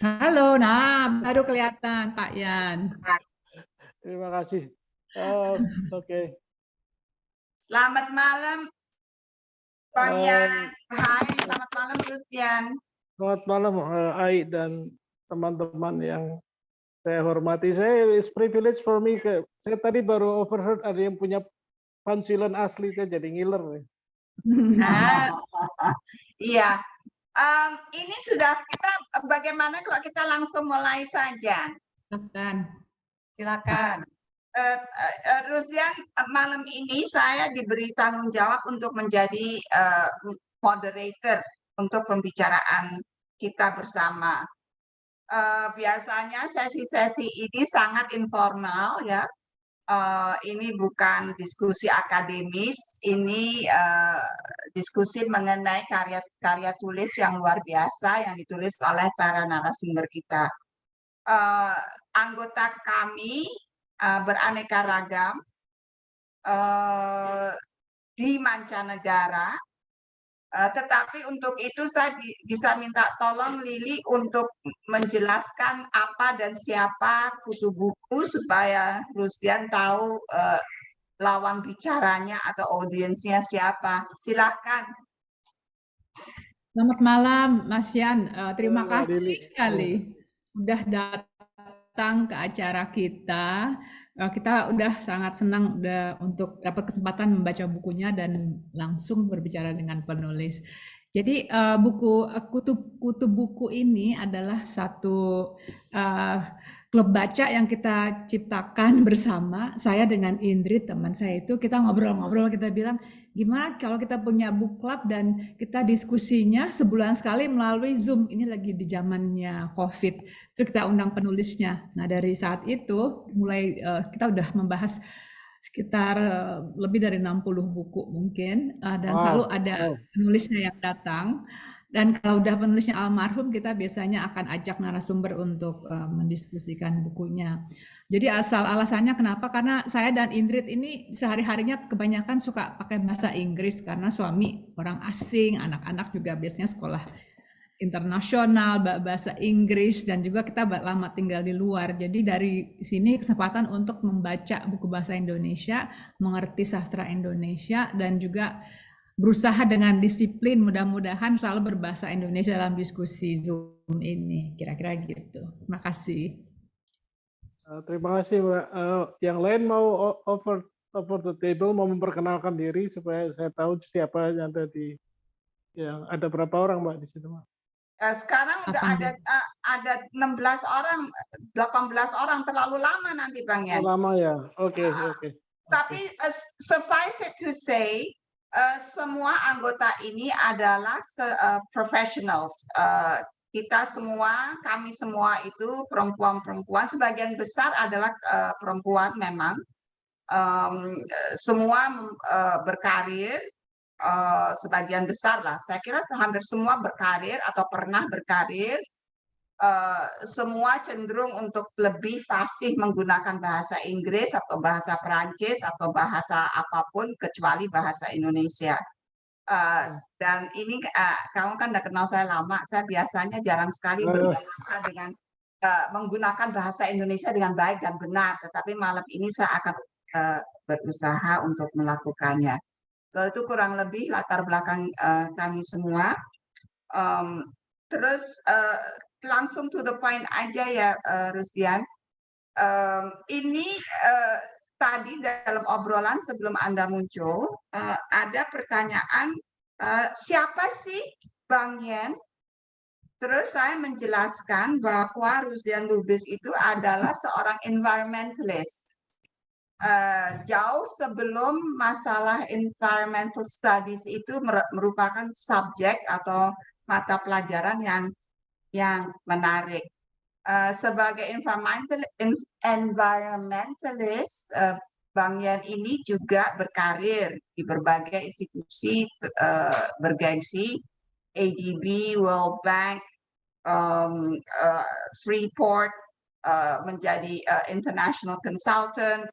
Halo, nah baru kelihatan Pak Yan. Terima kasih. Oh, oke. Selamat malam, Bang Yan. Eh, Hai, selamat malam, Rustian. Selamat malam, Ai dan teman-teman yang saya hormati. Saya is privilege for me. Saya tadi baru overheard ada yang punya pansilan asli, saya jadi ngiler nih. Ah, iya. Ini sudah kita, bagaimana kalau kita langsung mulai saja? Silakan. Silakan. Rustian, malam ini saya diberi tanggung jawab untuk menjadi moderator untuk pembicaraan kita bersama. Biasanya sesi-sesi ini sangat informal ya. Ini bukan diskusi akademis, ini diskusi mengenai karya tulis yang luar biasa yang ditulis oleh para narasumber kita. Anggota kami beraneka ragam di mancanegara. Tetapi untuk itu saya bisa minta tolong Lili untuk menjelaskan apa dan siapa kutu buku supaya Rusdian tahu lawan bicaranya atau audiensnya siapa. Silakan. Selamat malam, Mas Yan. Terima Mbak kasih Lili. sekali udah datang ke acara kita. Kita udah sangat senang udah untuk dapat kesempatan membaca bukunya dan langsung berbicara dengan penulis. Jadi kutu buku ini adalah satu uh, klub baca yang kita ciptakan bersama. Saya dengan Indri, teman saya itu, kita ngobrol-ngobrol, kita bilang gimana kalau kita punya book club dan kita diskusinya sebulan sekali melalui Zoom. Ini lagi di zamannya COVID. Terus kita undang penulisnya. Nah, dari saat itu mulai kita udah membahas sekitar lebih dari 60 buku mungkin, dan selalu ada penulisnya yang datang. Dan kalau udah penulisnya almarhum, kita biasanya akan ajak narasumber untuk mendiskusikan bukunya. Jadi alasannya kenapa? Karena saya dan Indrit ini sehari-harinya kebanyakan suka pakai bahasa Inggris karena suami orang asing, anak-anak juga biasanya sekolah internasional, bahasa Inggris, dan juga kita lama tinggal di luar. Jadi dari sini kesempatan untuk membaca buku bahasa Indonesia, mengerti sastra Indonesia, dan juga berusaha dengan disiplin, mudah-mudahan selalu berbahasa Indonesia dalam diskusi Zoom ini. Kira-kira gitu. Terima kasih. Terima kasih, Mbak. Yang lain mau over the table, mau memperkenalkan diri supaya saya tahu siapa yang tadi. Yang ada berapa orang, Mbak, di situ, Mbak? Sekarang udah ada 16 orang, 18 orang, terlalu lama nanti Bang Yan. Lama ya, oke. Tapi suffice it to say, semua anggota ini adalah professionals. Kita semua, kami semua itu perempuan-perempuan, sebagian besar adalah perempuan memang. Semua berkarir, sebagian besar lah. Saya kira hampir semua berkarir atau pernah berkarir. Semua cenderung untuk lebih fasih menggunakan bahasa Inggris atau bahasa Perancis atau bahasa apapun kecuali bahasa Indonesia. Dan ini kamu kan udah kenal saya lama, saya biasanya jarang sekali berbahasa dengan menggunakan bahasa Indonesia dengan baik dan benar, tetapi malam ini saya akan berusaha untuk melakukannya. So itu kurang lebih latar belakang kami semua. Terus langsung to the point aja ya, Rusdian. Ini tadi dalam obrolan sebelum Anda muncul, ada pertanyaan, siapa sih Bang Yen? Terus saya menjelaskan bahwa Rusdian Lubis itu adalah seorang environmentalist. Jauh sebelum masalah environmental studies itu merupakan subjek atau mata pelajaran yang menarik. Sebagai environmentalist, Bang Yan ini juga berkarir di berbagai institusi bergengsi, ADB, World Bank, Freeport, menjadi international consultant.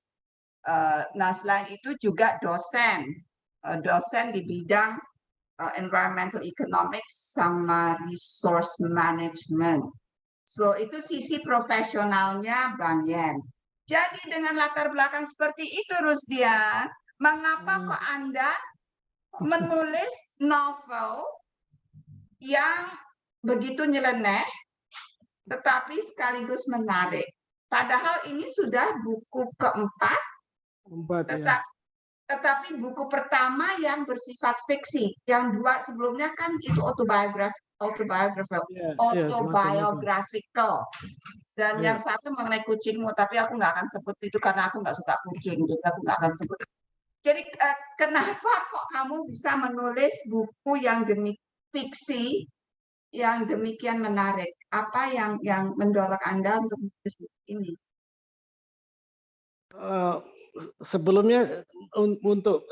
Nah, selain itu juga dosen di bidang environmental economics sama resource management. So, itu sisi profesionalnya Bang Yen. Jadi dengan latar belakang seperti itu, Rusdian, mengapa kok Anda menulis novel yang begitu nyeleneh, tetapi sekaligus menarik? Padahal ini sudah buku keempat, ya. tetapi buku pertama yang bersifat fiksi. Yang dua sebelumnya kan itu autobiographical. Dan yang satu mengenai kucingmu, tapi aku nggak akan sebut itu karena aku nggak suka kucing, jadi aku nggak akan sebut. Jadi kenapa kok kamu bisa menulis buku yang fiksi yang demikian menarik? Apa yang mendorong Anda untuk menulis buku ini? Sebelumnya untuk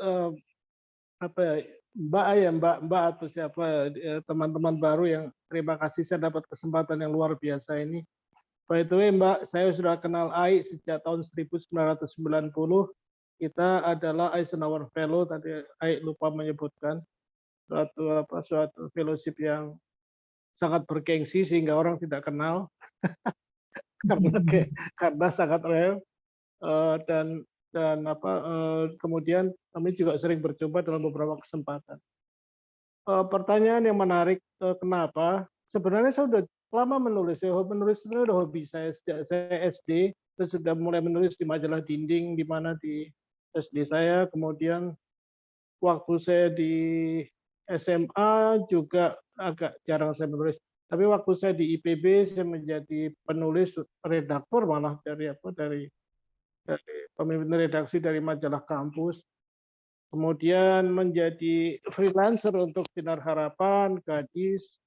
apa ya, Mbak atau siapa teman-teman baru yang terima kasih saya dapat kesempatan yang luar biasa ini. By the way, Mbak, saya sudah kenal Ai sejak tahun 1990. Kita adalah Eisenhower Fellow, tadi Ai lupa menyebutkan suatu fellowship yang sangat bergengsi sehingga orang tidak kenal karena sangat rare. Dan kemudian kami juga sering berjumpa dalam beberapa kesempatan. Pertanyaan yang menarik, kenapa? Sebenarnya saya sudah lama menulis. Menulis itu sudah hobi saya sejak saya SD. Saya sudah mulai menulis di majalah dinding, di mana di SD saya. Kemudian waktu saya di SMA juga agak jarang saya menulis. Tapi waktu saya di IPB, saya menjadi penulis redaktor malah dari pemimpin redaksi dari majalah kampus. Kemudian menjadi freelancer untuk Sinar Harapan, Gadis,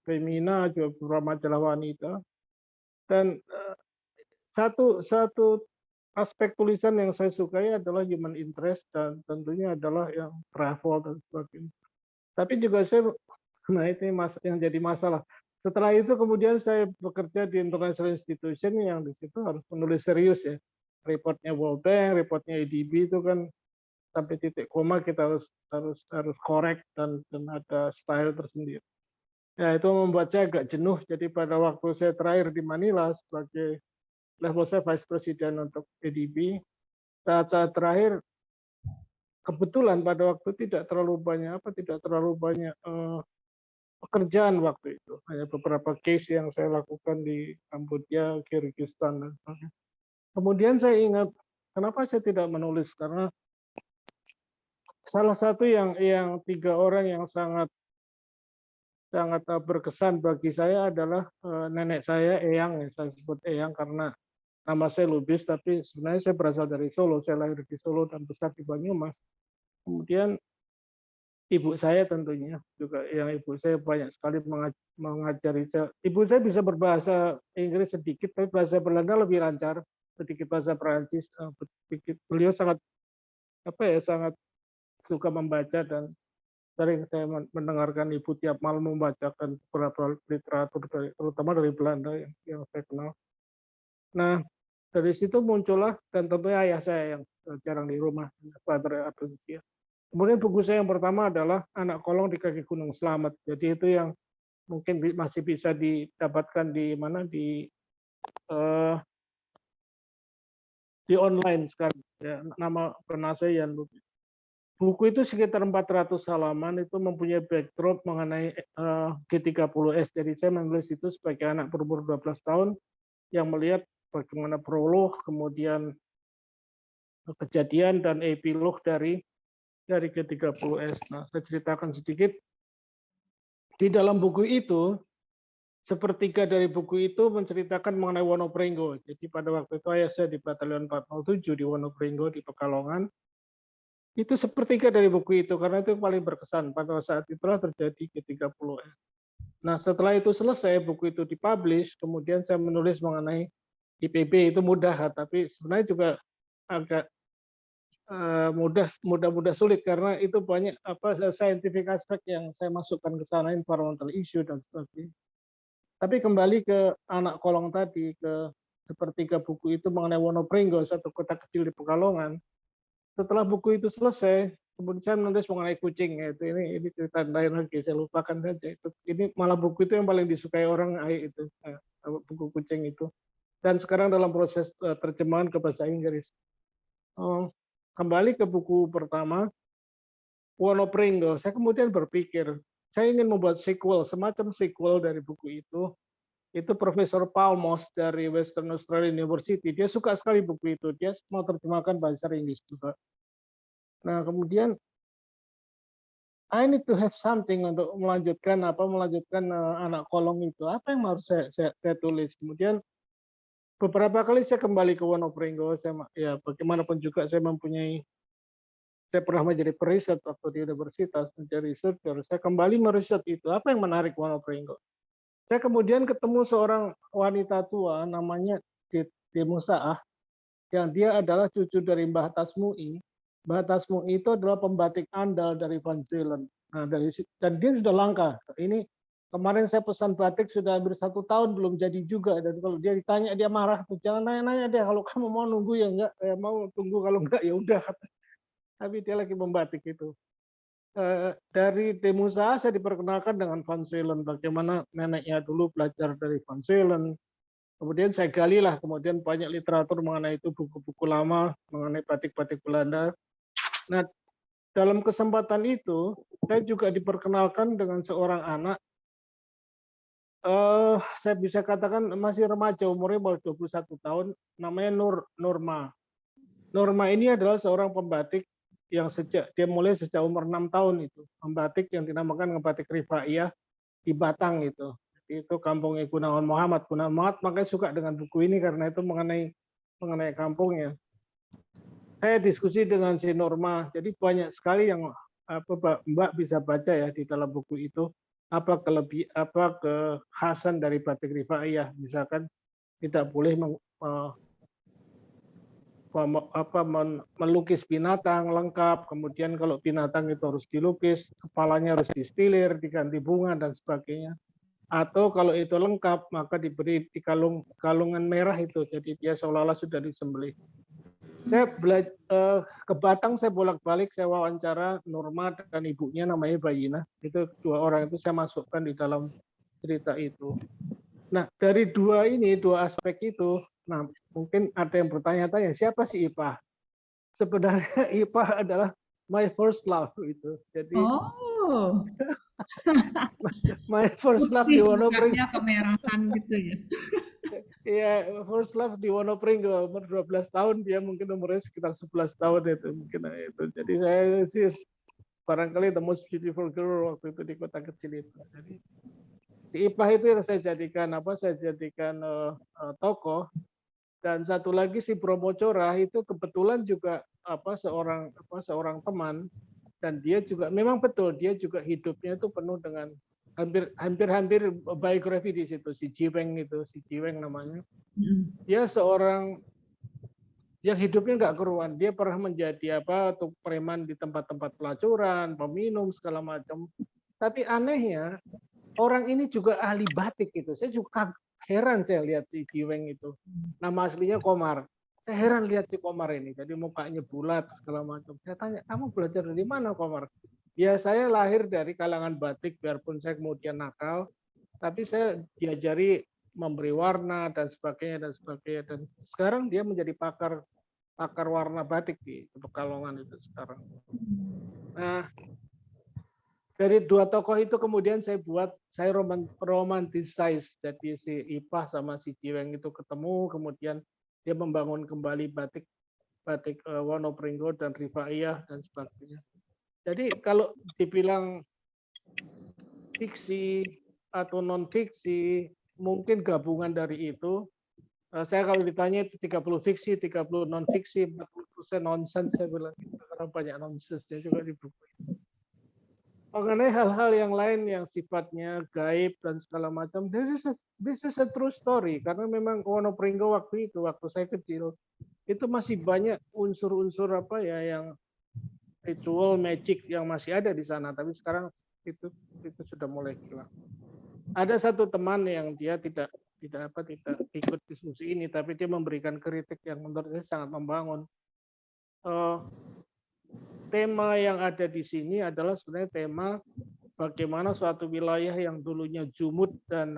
Femina, juga beberapa majalah wanita. Dan satu aspek tulisan yang saya sukai adalah human interest dan tentunya adalah yang travel dan sebagainya. Tapi juga saya, nah itu yang jadi masalah. Setelah itu kemudian saya bekerja di international institution yang di situ harus menulis serius ya. Reportnya World Bank, reportnya IDB itu kan sampai titik koma kita harus correct dan ada style tersendiri. Ya itu membuat saya agak jenuh. Jadi pada waktu saya terakhir di Manila sebagai level saya vice president untuk IDB, saat terakhir kebetulan pada waktu tidak terlalu banyak pekerjaan waktu itu. Hanya beberapa case yang saya lakukan di Kamboja, Kyrgyzstan dan sebagainya. Kemudian saya ingat kenapa saya tidak menulis, karena salah satu yang 3 orang yang sangat berkesan bagi saya adalah nenek saya, Eyang. Saya sebut Eyang karena nama saya Lubis, tapi sebenarnya saya berasal dari Solo. Saya lahir di Solo dan besar di Banyumas. Kemudian ibu saya tentunya juga, yang ibu saya banyak sekali mengajari saya. Ibu saya bisa berbahasa Inggris sedikit, tapi bahasa Belanda lebih lancar, sedikit bahasa Perancis. Beliau sangat sangat suka membaca dan sering saya mendengarkan ibu tiap malam membacakan beberapa literatur terutama dari Belanda yang saya kenal. Nah, dari situ muncullah, dan tentunya ayah saya yang jarang di rumah, Father Abdul. Kemudian buku saya yang pertama adalah Anak Kolong di Kaki Gunung Selamat. Jadi itu yang mungkin masih bisa didapatkan di mana di online sekarang. Ya, nama benar saya Yan Lubis. Buku itu sekitar 400 halaman, itu mempunyai backdrop mengenai G30S. Jadi saya menulis itu sebagai anak berumur 12 tahun yang melihat bagaimana prolog, kemudian kejadian dan epilog dari G30S. Nah, saya ceritakan sedikit. Di dalam buku itu, sepertiga dari buku itu menceritakan mengenai Wonopringgo. Jadi pada waktu itu ayah saya di Batalion 407 di Wonopringgo di Pekalongan. Itu sepertiga dari buku itu, karena itu paling berkesan. Pada saat itulah terjadi G30S. Nah, setelah itu selesai, buku itu dipublish, kemudian saya menulis mengenai IPB. Itu mudah, tapi sebenarnya juga agak mudah sulit karena itu banyak scientific aspek yang saya masukkan ke sana, environmental issue dan sebagainya. Tapi kembali ke Anak Kolong tadi, ke sepertiga buku itu mengenai Wonopringgo, satu kota kecil di Pekalongan. Setelah buku itu selesai, kemudian saya menulis mengenai kucing, ya, itu ini cerita lain lagi, saya lupakan saja itu. Ini malah buku itu yang paling disukai orang itu, buku kucing itu. Dan sekarang dalam proses terjemahan ke bahasa Inggris. Kembali ke buku pertama, Wonopringo, saya kemudian berpikir, saya ingin membuat sequel, semacam sequel dari buku itu. Itu Profesor Paul Moss dari Western Australia University. Dia suka sekali buku itu. Dia mau terjemahkan bahasa Inggris juga. Nah, kemudian I need to have something untuk melanjutkan anak kolong itu. Apa yang harus saya tulis? Kemudian beberapa kali saya kembali ke Wonopringo. Ya bagaimanapun juga saya pernah menjadi periset waktu di universitas, menjadi researcher. Saya kembali meriset itu. Apa yang menarik Wonopringo? Saya kemudian ketemu seorang wanita tua namanya Demusaah, yang dia adalah cucu dari Mbah Tasmui. Mbah Tasmui itu adalah pembatik andal dari Van Zeelen. Nah, dan dia sudah langka. Ini kemarin saya pesan batik sudah hampir 1 tahun belum jadi juga. Dan kalau dia ditanya dia marah tuh, jangan nanya-nanya deh. Kalau kamu mau nunggu ya enggak, mau tunggu, kalau enggak ya udah. Tapi dia lagi membatik itu. Dari Demusa saya diperkenalkan dengan Van Zeelen, bagaimana neneknya dulu belajar dari Van Zeelen. Kemudian saya galilah, kemudian banyak literatur mengenai itu, buku-buku lama mengenai batik-batik Belanda. Nah, dalam kesempatan itu saya juga diperkenalkan dengan seorang anak, saya bisa katakan masih remaja, umurnya baru 21 tahun, namanya Norma. Norma ini adalah seorang pembatik yang dia mulai sejak umur 6 tahun itu, membatik yang dinamakan ngebatik Rifaiyah di Batang itu. Itu kampungnya Gunawan Muhammad. Gunawan Muhammad makanya suka dengan buku ini karena itu mengenai kampungnya. Saya diskusi dengan si Norma, jadi banyak sekali yang Mbak bisa baca ya di dalam buku itu, apa kekhasan dari batik Rifaiyah, misalkan tidak boleh melukis binatang lengkap, kemudian kalau binatang itu harus dilukis, kepalanya harus distilir, diganti bunga dan sebagainya. Atau kalau itu lengkap maka diberi di kalungan merah itu, jadi dia seolah-olah sudah disembelih. Saya ke Batang, saya bolak-balik, saya wawancara Norma dan ibunya namanya Bayina. Itu 2 orang itu saya masukkan di dalam cerita itu. Nah, dari dua aspek itu, nah mungkin ada yang bertanya-tanya, siapa sih Ipah? Sebenarnya Ipah adalah my first love itu. Jadi my first love di Wonopringo. Kemerahan gitu ya. Iya, first love di Wonopringo, umur 12 tahun, dia mungkin umurnya sekitar 11 tahun itu mungkin itu. Jadi saya sih barangkali the most beautiful girl waktu itu di kota kecil itu. Jadi si Ipah itu yang saya jadikan tokoh. Dan satu lagi si Bromo Corah itu kebetulan juga seorang teman, dan dia juga memang betul dia juga hidupnya itu penuh dengan hampir biografi di situ. Si Jiweng namanya. Dia seorang yang hidupnya nggak keruan. Dia pernah menjadi preman di tempat-tempat pelacuran, peminum segala macam. Tapi anehnya orang ini juga ahli batik gitu. Saya juga heran saya lihat si Jiweng itu. Nama aslinya Komar. Saya heran lihat si Komar ini. Jadi mukanya bulat segala macam. Saya tanya, kamu belajar dari mana Komar? Ya saya lahir dari kalangan batik, biarpun saya kemudian nakal, tapi saya diajari memberi warna dan sebagainya. Dan sekarang dia menjadi pakar warna batik di Pekalongan itu sekarang. Nah, dari 2 tokoh itu kemudian saya romanticize, jadi si Ipah sama si Jiweng itu ketemu, kemudian dia membangun kembali batik Wonopringo dan Rifaiyah dan sebagainya. Jadi kalau dibilang fiksi atau non fiksi, mungkin gabungan dari itu. Saya kalau ditanya itu 30 fiksi, 30 non fiksi, 40% nonsens, saya bilang gitu, karena banyak nonsensnya juga di buku itu. Mengenai hal-hal yang lain yang sifatnya gaib dan segala macam, this is a true story, karena memang Wonopringo waktu saya kecil itu masih banyak unsur-unsur yang ritual magic yang masih ada di sana, tapi sekarang itu sudah mulai hilang. Ada satu teman yang dia tidak ikut diskusi ini, tapi dia memberikan kritik yang menurut saya sangat membangun. tema yang ada di sini adalah sebenarnya tema bagaimana suatu wilayah yang dulunya jumud dan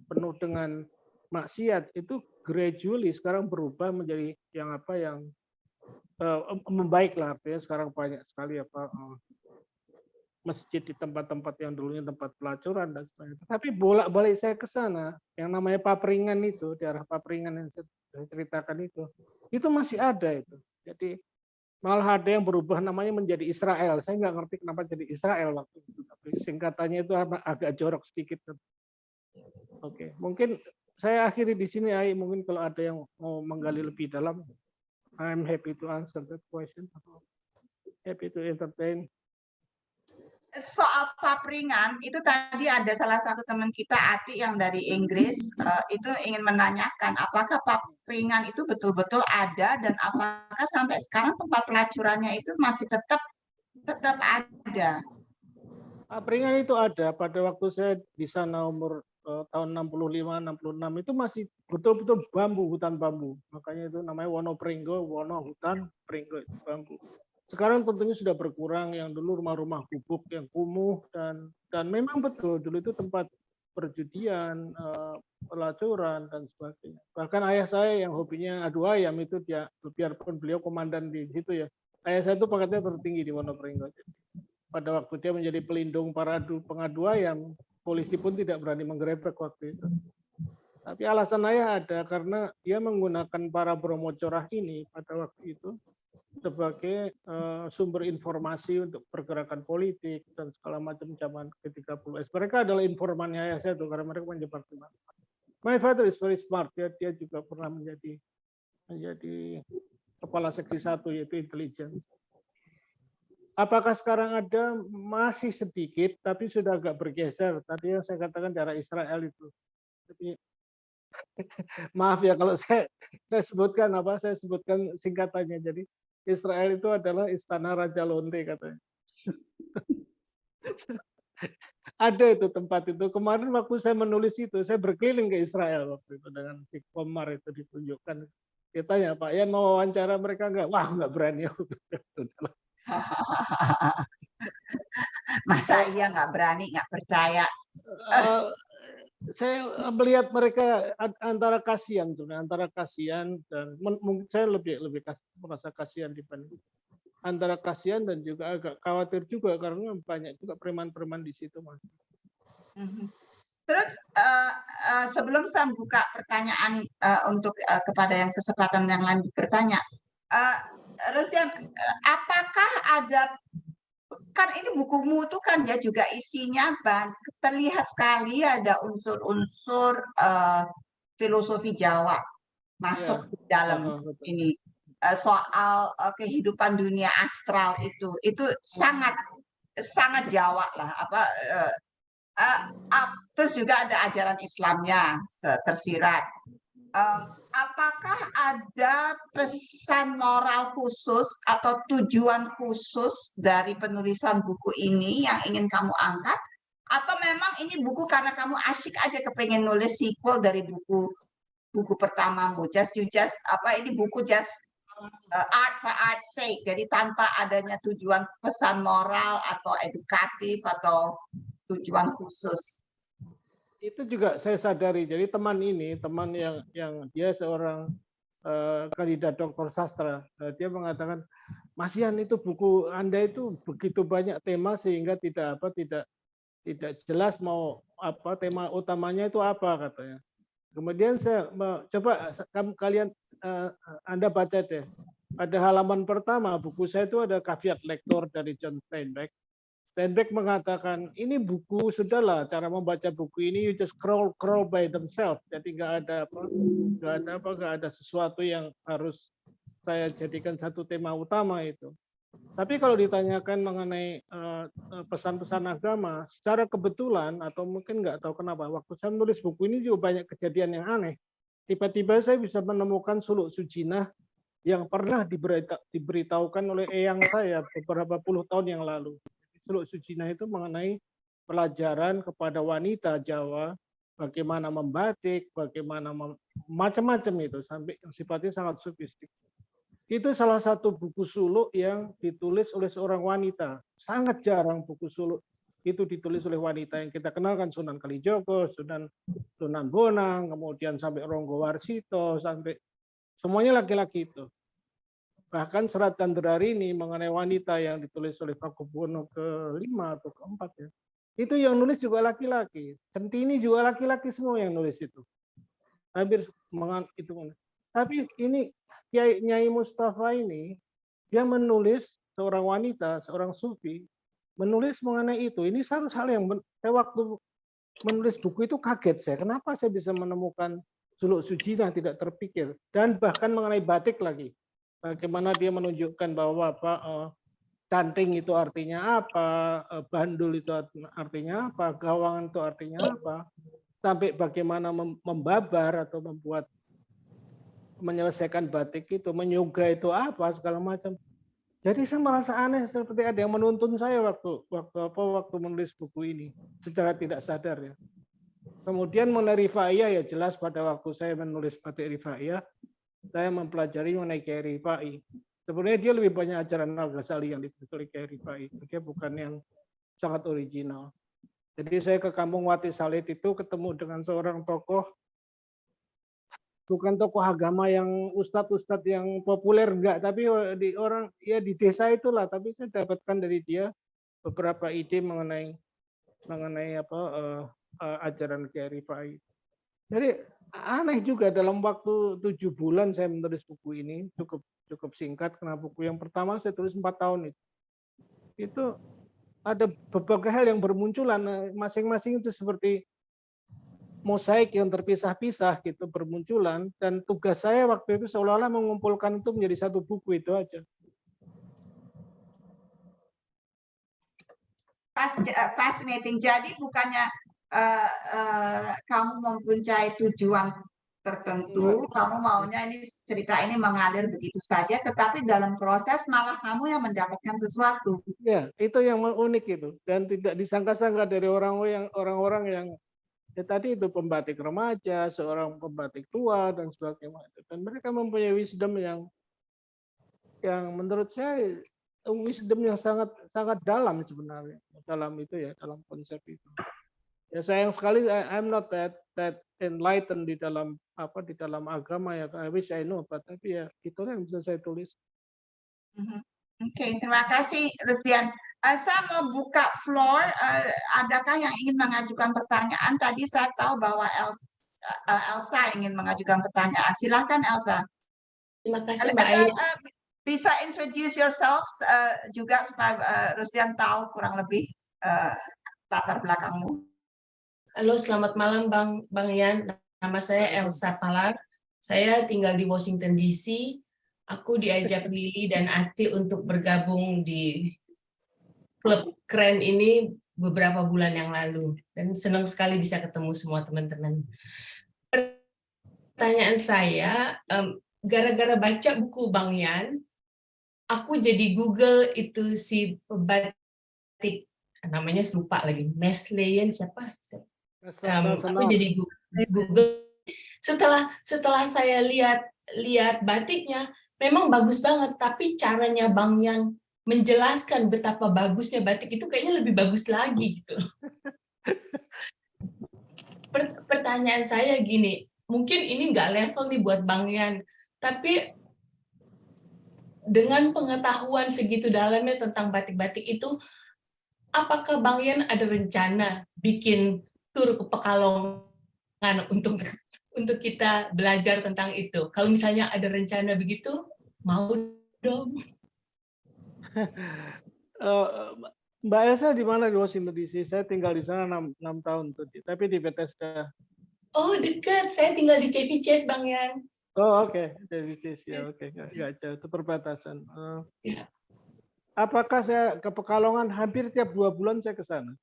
penuh dengan maksiat itu gradually sekarang berubah menjadi yang membaik lah, artinya sekarang banyak sekali masjid di tempat-tempat yang dulunya tempat pelacuran dan sebagainya. Tapi bolak-balik saya ke sana, yang namanya Papringan itu, daerah Papringan yang saya ceritakan itu masih ada itu. Jadi malah ada yang berubah namanya menjadi Israel. Saya nggak ngerti kenapa jadi Israel waktu itu, tapi singkatannya itu agak jorok sedikit. Oke, mungkin saya akhiri di sini, Ai. Mungkin kalau ada yang mau menggali lebih dalam, I'm happy to answer that question. Happy to entertain. Soal papringan itu tadi ada salah satu teman kita Ati yang dari Inggris itu ingin menanyakan apakah papringan itu betul-betul ada dan apakah sampai sekarang tempat pelacurannya itu masih tetap ada. Papringan itu ada pada waktu saya di sana umur tahun 65-66 itu masih betul-betul bambu, hutan bambu. Makanya itu namanya Wonopringgo, Wono hutan, Pringgo itu bambu. Sekarang tentunya sudah berkurang, yang dulu rumah-rumah gubuk yang kumuh dan memang betul dulu itu tempat perjudian, pelacuran dan sebagainya. Bahkan ayah saya yang hobinya adu ayam itu dia, biarpun beliau komandan di situ ya, ayah saya itu pangkatnya tertinggi di Wonopringgo. Pada waktu dia menjadi pelindung para pengadu ayam, polisi pun tidak berani menggerebek waktu itu. Tapi alasan ayah ada karena dia menggunakan para Bromo Corah ini pada waktu itu sebagai sumber informasi untuk pergerakan politik dan segala macam zaman ke-30S. Mereka adalah informannya ayah saya tuh, karena mereka menyebar di mana. My father is very smart. Dia juga pernah menjadi kepala seksi 1 yaitu intelijen. Apakah sekarang ada? Masih sedikit, tapi sudah agak bergeser. Tadi yang saya katakan daerah Israel itu. Tapi, maaf ya kalau saya sebutkan saya sebutkan singkatannya. Jadi Israel itu adalah istana Raja Lonte katanya. Ada itu tempat itu. Kemarin waktu saya menulis itu, saya berkeliling ke Israel waktu itu dengan si Komar itu ditunjukkan. Dia tanya, Pak Yan mau wawancara mereka nggak? Wah, nggak berani. Masa iya nggak berani, nggak percaya? Saya melihat mereka antara kasihan sebenarnya, antara kasihan dan mungkin saya lebih merasa kasihan dibanding antara kasihan dan juga agak khawatir juga karena banyak juga preman-preman di situ, Mas. Terus sebelum saya buka pertanyaan untuk kepada yang kesempatan yang lain bertanya, Rusian, apakah ada, kan ini bukumu itu kan ya juga isinya terlihat sekali ada unsur-unsur filosofi Jawa masuk di dalam ini soal kehidupan dunia astral itu sangat Jawa lah terus juga ada ajaran Islamnya tersirat. Apakah ada pesan moral khusus atau tujuan khusus dari penulisan buku ini yang ingin kamu angkat? Atau memang ini buku karena kamu asyik aja kepengen nulis sequel dari buku pertamamu? Ini buku just art for art's sake, jadi tanpa adanya tujuan pesan moral atau edukatif atau tujuan khusus. Itu juga saya sadari. Jadi teman yang dia seorang kandidat doktor sastra, dia mengatakan, Mas Yan, itu buku Anda itu begitu banyak tema sehingga tidak jelas mau tema utamanya itu apa katanya. Kemudian saya coba kalian Anda baca deh. Pada halaman pertama buku saya itu ada caveat lector dari John Steinbeck. Steinbeck mengatakan ini buku sudahlah, cara membaca buku ini you just crawl by themselves. Jadi nggak ada sesuatu yang harus saya jadikan satu tema utama itu. Tapi kalau ditanyakan mengenai pesan-pesan agama, secara kebetulan atau mungkin nggak tahu kenapa, waktu saya menulis buku ini juga banyak kejadian yang aneh. Tiba-tiba saya bisa menemukan suluk sujinah yang pernah diberitahukan oleh eyang saya beberapa puluh tahun yang lalu. Suluk sujinah itu mengenai pelajaran kepada wanita Jawa, bagaimana membatik, bagaimana macam-macam itu, sampai sifatnya sangat sofistik. Itu salah satu buku suluk yang ditulis oleh seorang wanita. Sangat jarang buku suluk itu ditulis oleh wanita. Yang kita kenal kan Sunan Kalijogo, Sunan Bonang, kemudian sampai Ronggo Warsito, sampai semuanya laki-laki itu. Bahkan Serat Candrarini mengenai wanita yang ditulis oleh Pakubuwono ke-5 atau ke-4 ya. Itu yang nulis juga laki-laki. Centini juga laki-laki semua yang nulis itu. Hampir itu. Tapi ini Nyai Mustafa ini, dia menulis seorang wanita, seorang sufi, menulis mengenai itu. Ini satu hal yang saya waktu menulis buku itu kaget saya. Kenapa saya bisa menemukan suluk Sujina tidak terpikir. Dan bahkan mengenai batik lagi. Bagaimana dia menunjukkan bahwa canting itu artinya apa, bandul itu artinya apa, gawangan itu artinya apa, sampai bagaimana membabar atau menyelesaikan batik itu, menyuga itu apa, segala macam. Jadi saya merasa aneh seperti ada yang menuntun saya waktu menulis buku ini secara tidak sadar ya. Kemudian mengenai Rifaiyah ya jelas pada waktu saya menulis batik Rifaiyah, saya mempelajari mengenai Kiai Rifai. Sebenarnya dia lebih banyak ajaran Al-Ghazali yang ditulis oleh Kiai Rifai. Dia bukan yang sangat original. Jadi saya ke Kampung Wati Salit itu ketemu dengan seorang tokoh, bukan tokoh agama yang ustadz-ustadz yang populer enggak, tapi di orang ya di desa itulah. Tapi saya dapatkan dari dia beberapa ide mengenai ajaran Kiai Rifai. Jadi aneh juga dalam waktu 7 bulan saya menulis buku ini, cukup singkat karena buku yang pertama saya tulis 4 tahun itu. Itu ada berbagai hal yang bermunculan, masing-masing itu seperti mosaik yang terpisah-pisah gitu bermunculan, dan tugas saya waktu itu seolah-olah mengumpulkan itu menjadi satu buku itu aja. Fascinating. Jadi bukannya kamu mempunyai tujuan tertentu, kamu maunya ini cerita ini mengalir begitu saja, tetapi dalam proses malah kamu yang mendapatkan sesuatu. Ya, itu yang unik itu, dan tidak disangka-sangka dari orang-orang yang ya tadi itu pembatik remaja, seorang pembatik tua dan sebagainya. Dan mereka mempunyai wisdom yang menurut saya wisdom yang sangat dalam sebenarnya dalam itu ya, dalam konsep itu. Ya sayang sekali I'm not that enlightened di dalam agama ya. I wish I know, tapi ya itu yang bisa saya tulis. Oke, terima kasih Rusdian. Saya mau buka floor. Adakah yang ingin mengajukan pertanyaan? Tadi saya tahu bahwa Elsa ingin mengajukan pertanyaan. Silakan Elsa. Terima kasih Mbak Aida. Bisa introduce yourself juga supaya Rusdian tahu kurang lebih latar belakangmu. Halo, selamat malam Bang Yan. Nama saya Elsa Palar. Saya tinggal di Washington DC. Aku diajak Lili dan Ati untuk bergabung di klub keren ini beberapa bulan yang lalu. Dan senang sekali bisa ketemu semua teman-teman. Pertanyaan saya, gara-gara baca buku Bang Yan, aku jadi Google itu si pembatik, namanya lupa lagi, Mesleyen siapa? Aku jadi Google. Setelah saya lihat batiknya, memang bagus banget, tapi caranya Bang Yan menjelaskan betapa bagusnya batik itu kayaknya lebih bagus lagi gitu. Pertanyaan saya gini, mungkin ini nggak level nih buat Bang Yan, tapi dengan pengetahuan segitu dalamnya tentang batik-batik itu, apakah Bang Yan ada rencana bikin tur ke Pekalongan untuk kita belajar tentang itu? Kalau misalnya ada rencana begitu, mau dong. Mbak Elsa di mana di Washington DC? Saya tinggal di sana 6 tahun tuh, tapi di Bethesda. Oh dekat, saya tinggal di Chevy Chase Bang Yan. Oh oke, Chevy Chase ya oke, nggak jauh, itu perbatasan. Ya. Apakah saya ke Pekalongan hampir tiap 2 bulan saya ke sana?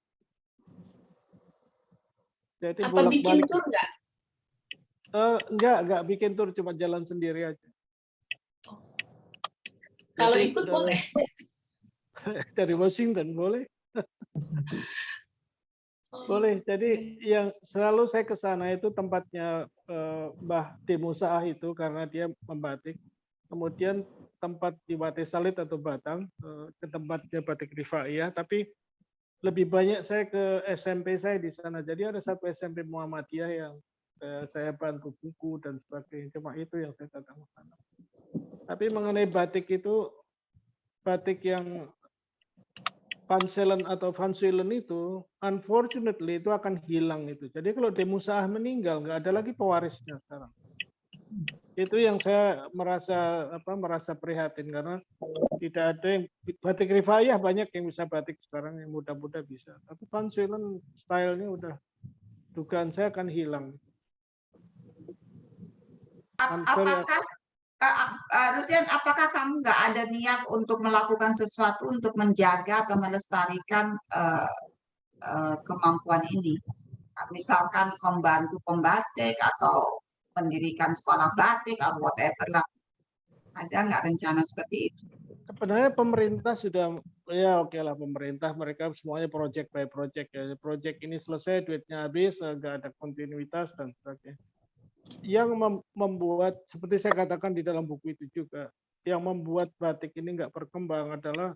Jadi apa bikin tur nggak? Enggak bikin tur, cuma jalan sendiri aja. Kalau ikut boleh. Dari Washington boleh. Boleh. Jadi yang selalu saya ke sana itu tempatnya Mbah Demusaah itu karena dia membatik. Kemudian tempat di Wate Salit atau Batang, ke tempatnya Batik Rifaiyah, tapi lebih banyak saya ke SMP saya di sana. Jadi ada satu SMP Muhammadiyah yang saya bantu buku dan sebagainya. Cuma itu yang saya datang ke sana. Tapi mengenai batik itu, batik yang Panselen atau Vansuilen itu, unfortunately itu akan hilang itu. Jadi kalau Demusaah meninggal, nggak ada lagi pewarisnya sekarang. Itu yang saya merasa prihatin karena tidak ada yang batik Rifaiyah, banyak yang bisa batik sekarang, yang muda-muda bisa. Tapi Vansuilen stylenya udah, dugaan saya akan hilang. Apakah Rusian, apakah kamu nggak ada niat untuk melakukan sesuatu untuk menjaga atau melestarikan kemampuan ini? Misalkan membantu pembatik atau mendirikan sekolah batik atau whatever lah. Ada nggak rencana seperti itu? Sebenarnya pemerintah sudah, ya oke lah, pemerintah mereka semuanya project by project ya. Project ini selesai, duitnya habis, nggak ada kontinuitas dan sebagainya. Yang membuat, seperti saya katakan di dalam buku itu juga, yang membuat batik ini nggak berkembang adalah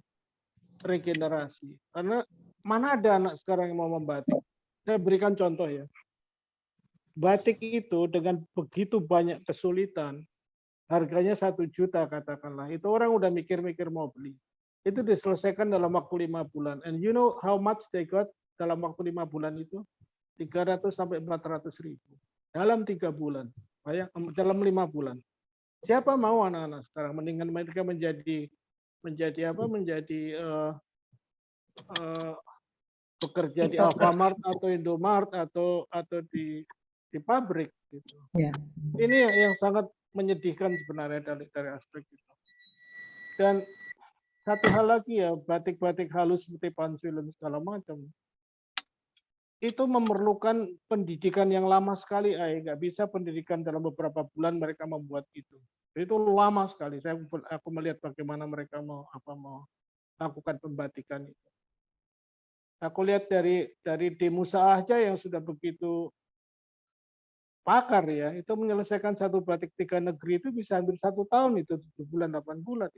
regenerasi. Karena mana ada anak sekarang yang mau membatik? Saya berikan contoh ya. Batik itu dengan begitu banyak kesulitan, harganya 1 juta katakanlah, itu orang udah mikir-mikir mau beli. Itu diselesaikan dalam waktu 5 bulan. And you know how much they got dalam waktu 5 bulan itu? 300 sampai 400 ribu. Dalam 3 bulan. Dalam 5 bulan. Siapa mau anak-anak sekarang? Mendingan mereka menjadi bekerja di Alfamart atau Indomart atau di pabrik gitu. Ya. Ini yang sangat menyedihkan sebenarnya dari aspek itu. Dan satu hal lagi ya, batik-batik halus seperti Vansuilen segala macam, itu memerlukan pendidikan yang lama sekali. Nggak bisa pendidikan dalam beberapa bulan mereka membuat itu. Itu lama sekali. Aku melihat bagaimana mereka mau lakukan pembatikan itu. Aku lihat dari Demusaah aja yang sudah begitu pakar ya, itu menyelesaikan satu batik 3 negeri itu bisa hampir 1 tahun itu, 7 bulan 8 bulan.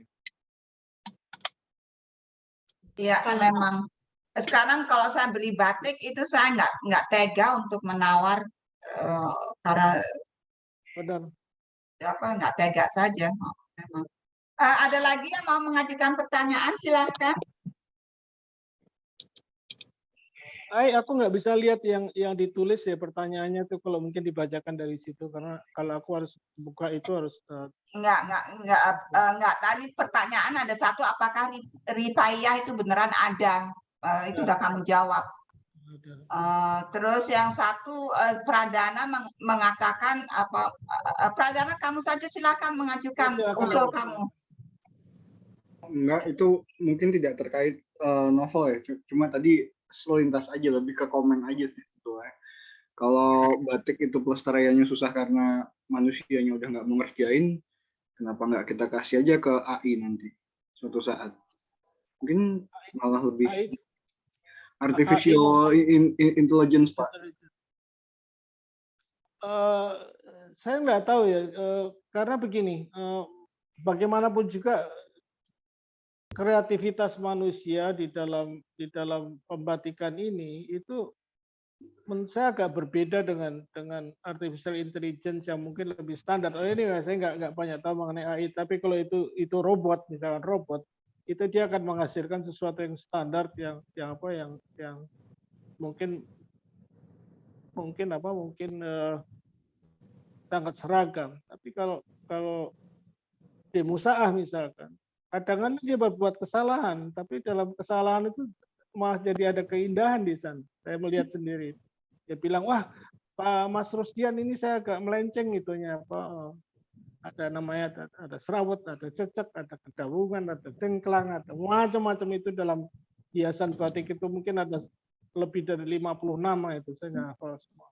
Iya, memang. Sekarang kalau saya beli batik itu saya nggak tega untuk menawar karena Benar. nggak tega saja. Memang. Ada lagi yang mau mengajukan pertanyaan, silahkan. Aku nggak bisa lihat yang ditulis ya pertanyaannya tuh, kalau mungkin dibacakan dari situ, karena kalau aku harus buka itu harus Enggak. Tadi pertanyaan ada satu, apakah Rifaiyah itu beneran ada? Itu udah kamu jawab. Terus yang satu, Pradana mengatakan apa? Pradana, kamu saja silakan mengajukan usul kamu. Enggak, itu mungkin tidak terkait novel ya. Cuma tadi selintas aja, lebih ke komen aja sih sebetulnya. Kalau batik itu pelestariannya susah karena manusianya udah nggak mau ngerjain, kenapa nggak kita kasih aja ke AI nanti suatu saat? Mungkin malah lebih artificial intelligence, Pak. Saya nggak tahu ya, karena begini, bagaimanapun juga kreativitas manusia di dalam pembatikan ini itu menurut saya agak berbeda dengan artificial intelligence yang mungkin lebih standar. Ini saya nggak banyak tahu mengenai AI, tapi kalau itu robot, misalkan robot, itu dia akan menghasilkan sesuatu yang standar, yang mungkin sangat seragam. Tapi kalau Demusaah misalkan, kadang-kadang dia berbuat kesalahan, tapi dalam kesalahan itu malah jadi ada keindahan di sana. Saya melihat sendiri. Dia bilang, wah Pak Mas Rusdian ini saya agak melenceng itunya, ada namanya, ada serawat, ada cecek, ada kedawungan, ada dengklang, ada macam-macam itu dalam hiasan batik itu, mungkin ada lebih dari 50 nama itu, saya nggak hafal semua.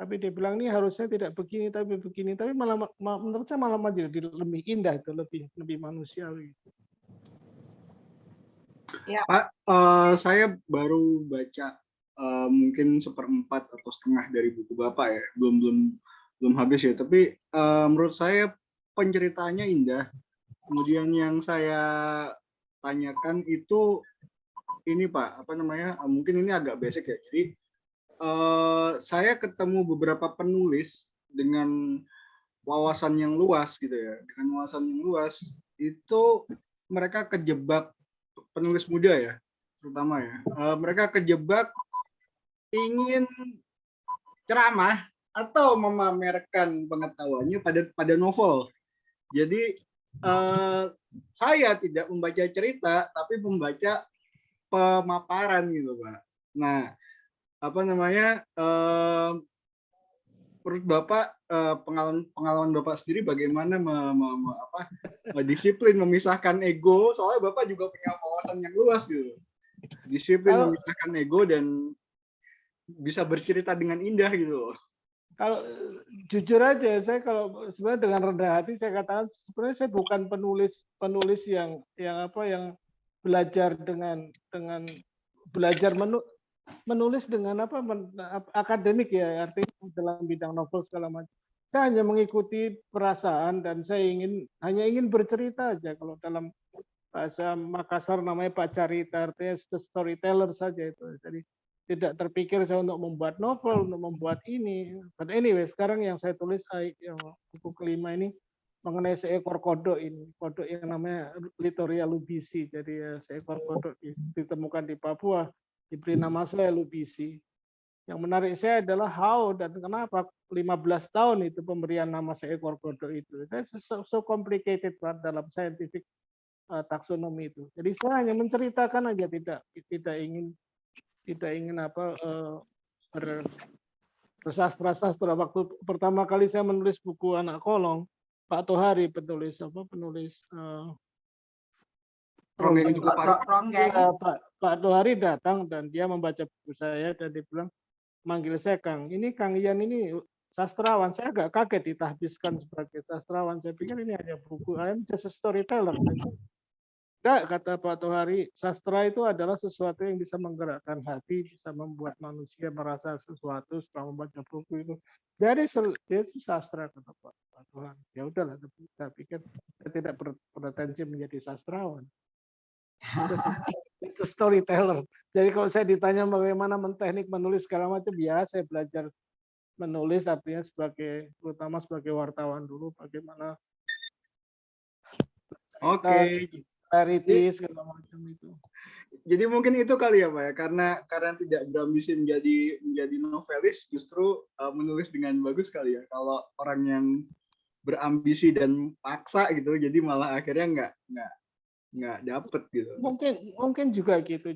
Tapi dia bilang ini harusnya tidak begini, tapi begini, tapi malah menurut saya malah jadi lebih indah, itu lebih manusiawi. Ya. Pak, saya baru baca mungkin 1/4 atau setengah dari buku Bapak ya, belum habis ya. Tapi menurut saya penceritaannya indah, Kemudian yang saya tanyakan itu ini Pak, apa namanya? Mungkin ini agak basic ya. Jadi saya ketemu beberapa penulis dengan wawasan yang luas gitu ya. Dengan wawasan yang luas itu mereka kejebak, penulis muda ya, terutama ya. Mereka kejebak ingin ceramah atau memamerkan pengetahuannya pada novel. Jadi saya tidak membaca cerita, tapi membaca pemaparan gitu Pak. Nah, apa namanya? Menurut Bapak, pengalaman Bapak sendiri bagaimana disiplin memisahkan ego? Soalnya Bapak juga punya wawasan yang luas gitu. Disiplin memisahkan ego dan bisa bercerita dengan indah gitu. Kalau jujur aja, saya kalau sebenarnya dengan rendah hati saya katakan sebenarnya saya bukan penulis yang belajar dengan belajar menulis dengan akademik ya, artinya dalam bidang novel segala macam. Saya hanya mengikuti perasaan dan saya hanya ingin bercerita aja. Kalau dalam bahasa Makassar namanya pacarita, artinya storyteller saja itu. Jadi tidak terpikir saya untuk membuat novel, untuk membuat ini. But anyway, sekarang yang saya tulis yang buku kelima ini mengenai seekor kodok ini, kodok yang namanya Litoria lubisi. Jadi seekor kodok ditemukan di Papua, diberi nama saya Lubisi. Yang menarik saya adalah how dan kenapa 15 tahun itu pemberian nama seekor kodok itu. That's so complicated dalam scientific taksonomi itu. Jadi saya hanya menceritakan aja, tidak ingin bersastra-sastra. Waktu pertama kali saya menulis buku Anak Kolong, Pak Tohari penulis Ronggeng Juga Parut. Pak Tohari datang dan dia membaca buku saya dan dia bilang, manggil saya Kang. Ini Kang Ian ini sastrawan. Saya agak kaget ditahbiskan sebagai sastrawan. Saya pikir ini hanya buku. I'm just a storyteller. Enggak, kata Pak Tohari, sastra itu adalah sesuatu yang bisa menggerakkan hati, bisa membuat manusia merasa sesuatu setelah membaca buku itu. Jadi sastra, kata Pak Tohari. Ya udahlah, saya pikir saya tidak berpretensi menjadi sastrawan. It's a storyteller. Jadi kalau saya ditanya bagaimana teknik menulis segala macam, ya saya belajar menulis artinya terutama sebagai wartawan dulu, bagaimana clarity segala macam itu. Jadi mungkin itu kali ya Pak ya, karena tidak berambisi menjadi novelis, justru menulis dengan bagus kali ya. Kalau orang yang berambisi dan paksa gitu, jadi malah akhirnya nggak dapet gitu. Mungkin juga gitu.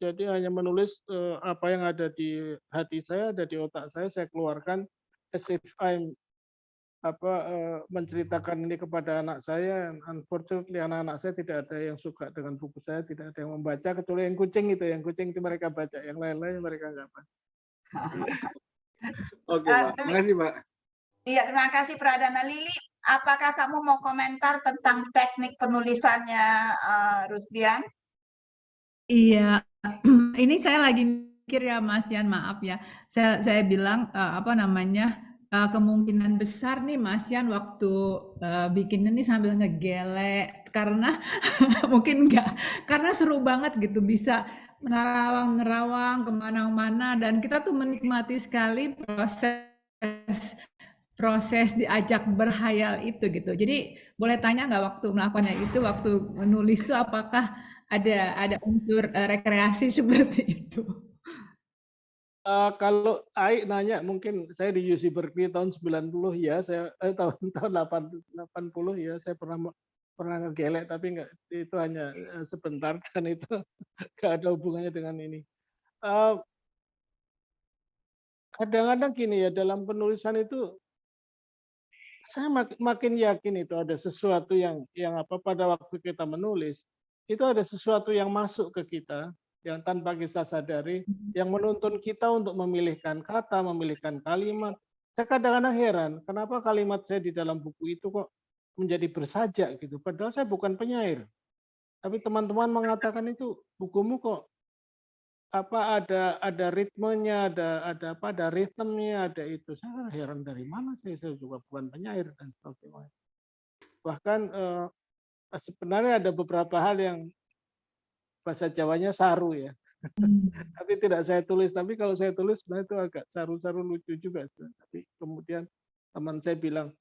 Jadi hanya menulis apa yang ada di hati saya, ada di otak saya keluarkan as if I'm menceritakan ini kepada anak saya. Unfortunately anak-anak saya tidak ada yang suka dengan buku saya, tidak ada yang membaca kecuali yang kucing itu mereka baca, yang lain-lain mereka nggak baca. Oke Pak, terima kasih Pak. Iya, terima kasih Pradana. Lili, apakah kamu mau komentar tentang teknik penulisannya Rusdian? Iya, ini saya lagi mikir ya Mas Yan, maaf ya. Saya bilang kemungkinan besar nih Mas Yan waktu bikin ini sambil ngegelek karena mungkin enggak, karena seru banget gitu, bisa menerawang kemana-mana dan kita tuh menikmati sekali proses diajak berhayal itu gitu. Jadi boleh tanya nggak waktu melakukannya itu, waktu menulis itu apakah ada unsur rekreasi seperti itu? Kalau Ai nanya, mungkin saya di UC Berkeley tahun 90 ya, saya tahun 80 ya, saya pernah ngegelek, tapi nggak, itu hanya sebentar dan itu nggak ada hubungannya dengan ini. Kadang-kadang gini ya, dalam penulisan itu saya makin yakin itu ada sesuatu yang pada waktu kita menulis itu ada sesuatu yang masuk ke kita yang tanpa kita sadari, yang menuntun kita untuk memilihkan kata, memilihkan kalimat. Saya kadang-kadang heran kenapa kalimat saya di dalam buku itu kok menjadi bersajak gitu, padahal saya bukan penyair. Tapi teman-teman mengatakan itu bukumu kok ada ritmenya, ada ritmenya, ada itu. Saya heran dari mana saya juga bukan penyair dan sebagainya. Bahkan sebenarnya ada beberapa hal yang bahasa Jawanya saru ya. Tapi tidak saya tulis. Tapi kalau saya tulis sebenarnya itu agak saru-saru lucu juga. Tapi kemudian teman saya bilang,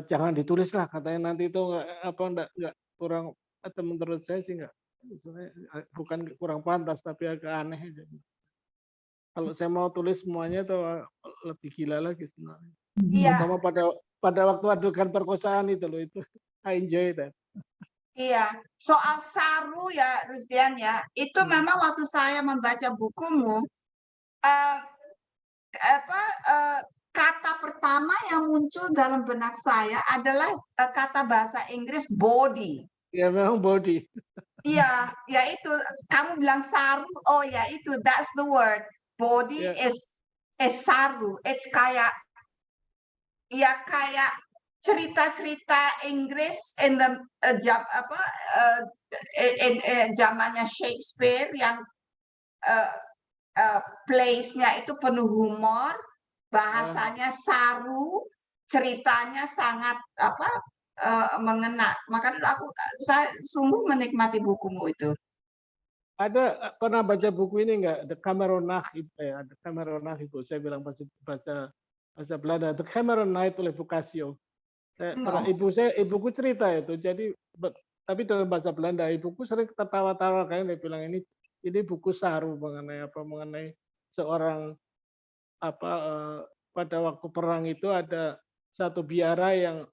jangan ditulis lah, katanya nanti itu nggak kurang, atau menurut saya sih nggak, sebenarnya bukan kurang pantas tapi agak aneh aja. Kalau saya mau tulis semuanya itu lebih gila lagi sebenarnya. Iya, Terutama pada waktu adegan perkosaan itu loh, itu I enjoy that. iya. Soal saru ya, Rusdian ya, itu memang waktu saya membaca bukumu, eh, kata pertama yang muncul dalam benak saya adalah kata bahasa Inggris body. Ya memang body. Iya, ya itu kamu bilang saru. Oh ya itu, that's the word. Body Ya. is saru. It's kayak cerita-cerita Inggris in the zamannya Shakespeare yang plays-nya itu penuh humor, bahasanya saru, ceritanya sangat mengena. Makanya saya sungguh menikmati bukumu itu. Ada pernah baca buku ini enggak? The Kameronach, The Kameronach itu saya bilang bahasa Belanda. The Kameronach oleh Boccaccio. No. Ibuku cerita itu. Jadi tapi dalam bahasa Belanda, ibuku sering tertawa-tawa kayak dia bilang ini buku saru mengenai seorang pada waktu perang itu ada satu biara yang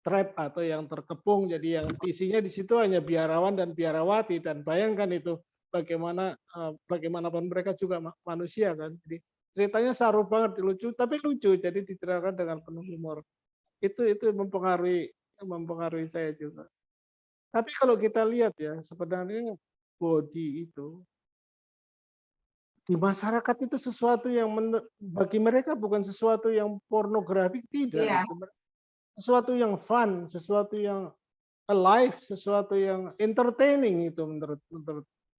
trap atau yang terkepung, jadi yang isinya di situ hanya biarawan dan biarawati, dan bayangkan itu bagaimanapun mereka juga manusia kan, jadi ceritanya saru banget, lucu tapi lucu, jadi diceritakan dengan penuh humor. Itu mempengaruhi saya juga. Tapi kalau kita lihat ya, sebenarnya body itu di masyarakat itu sesuatu yang bagi mereka bukan sesuatu yang pornografik, tidak. Iya. Sesuatu yang fun, sesuatu yang alive, sesuatu yang entertaining itu menurut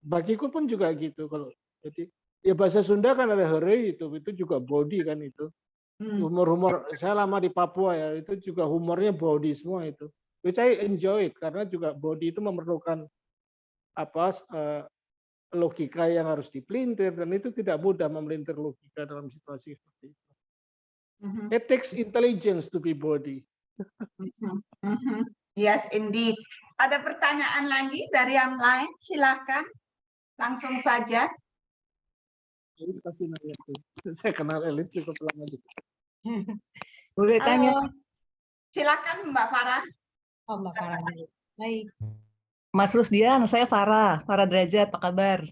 bagiku pun juga gitu. Kalau jadi ya bahasa Sunda kan ada hore itu juga body kan itu. Humor saya lama di Papua ya, itu juga humornya body semua itu. Which I enjoy it karena juga body itu memerlukan logika yang harus dipelintir, dan itu tidak mudah memelintir logika dalam situasi seperti itu. It takes intelligence to be body. Yes, indeed. Ada pertanyaan lagi dari yang lain? Silakan, langsung saja. Saya kenal Elis cukup lama juga. Boleh tanya? Silakan Mbak Farah. Oh, Mbak Farah dulu. Baik. Mas Rusdian, saya Farah Derajat, apa kabar?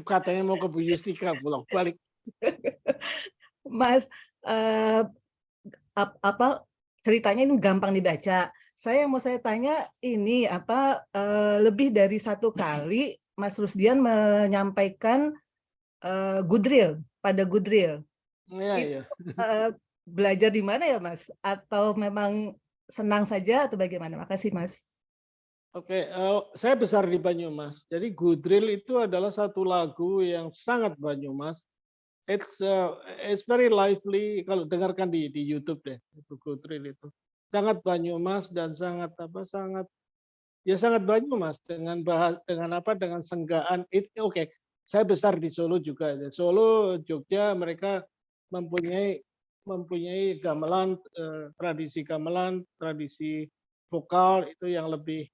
Katanya mau ke Bu Yustika, bolak-balik. Mas, ceritanya ini gampang dibaca. Mau saya tanya ini lebih dari satu kali Mas Rusdian menyampaikan Goodril. Iya. Belajar di mana ya Mas? Atau memang senang saja atau bagaimana? Makasih Mas. Oke, saya besar di Banyumas. Jadi Goodril itu adalah satu lagu yang sangat Banyumas. It's very lively, kalau dengarkan di YouTube deh, itu Goodril itu. Sangat Banyumas dan sangat Banyumas dengan senggaan. Oke, saya besar di Solo juga. Solo, Jogja, mereka mempunyai gamelan, tradisi vokal itu yang lebih,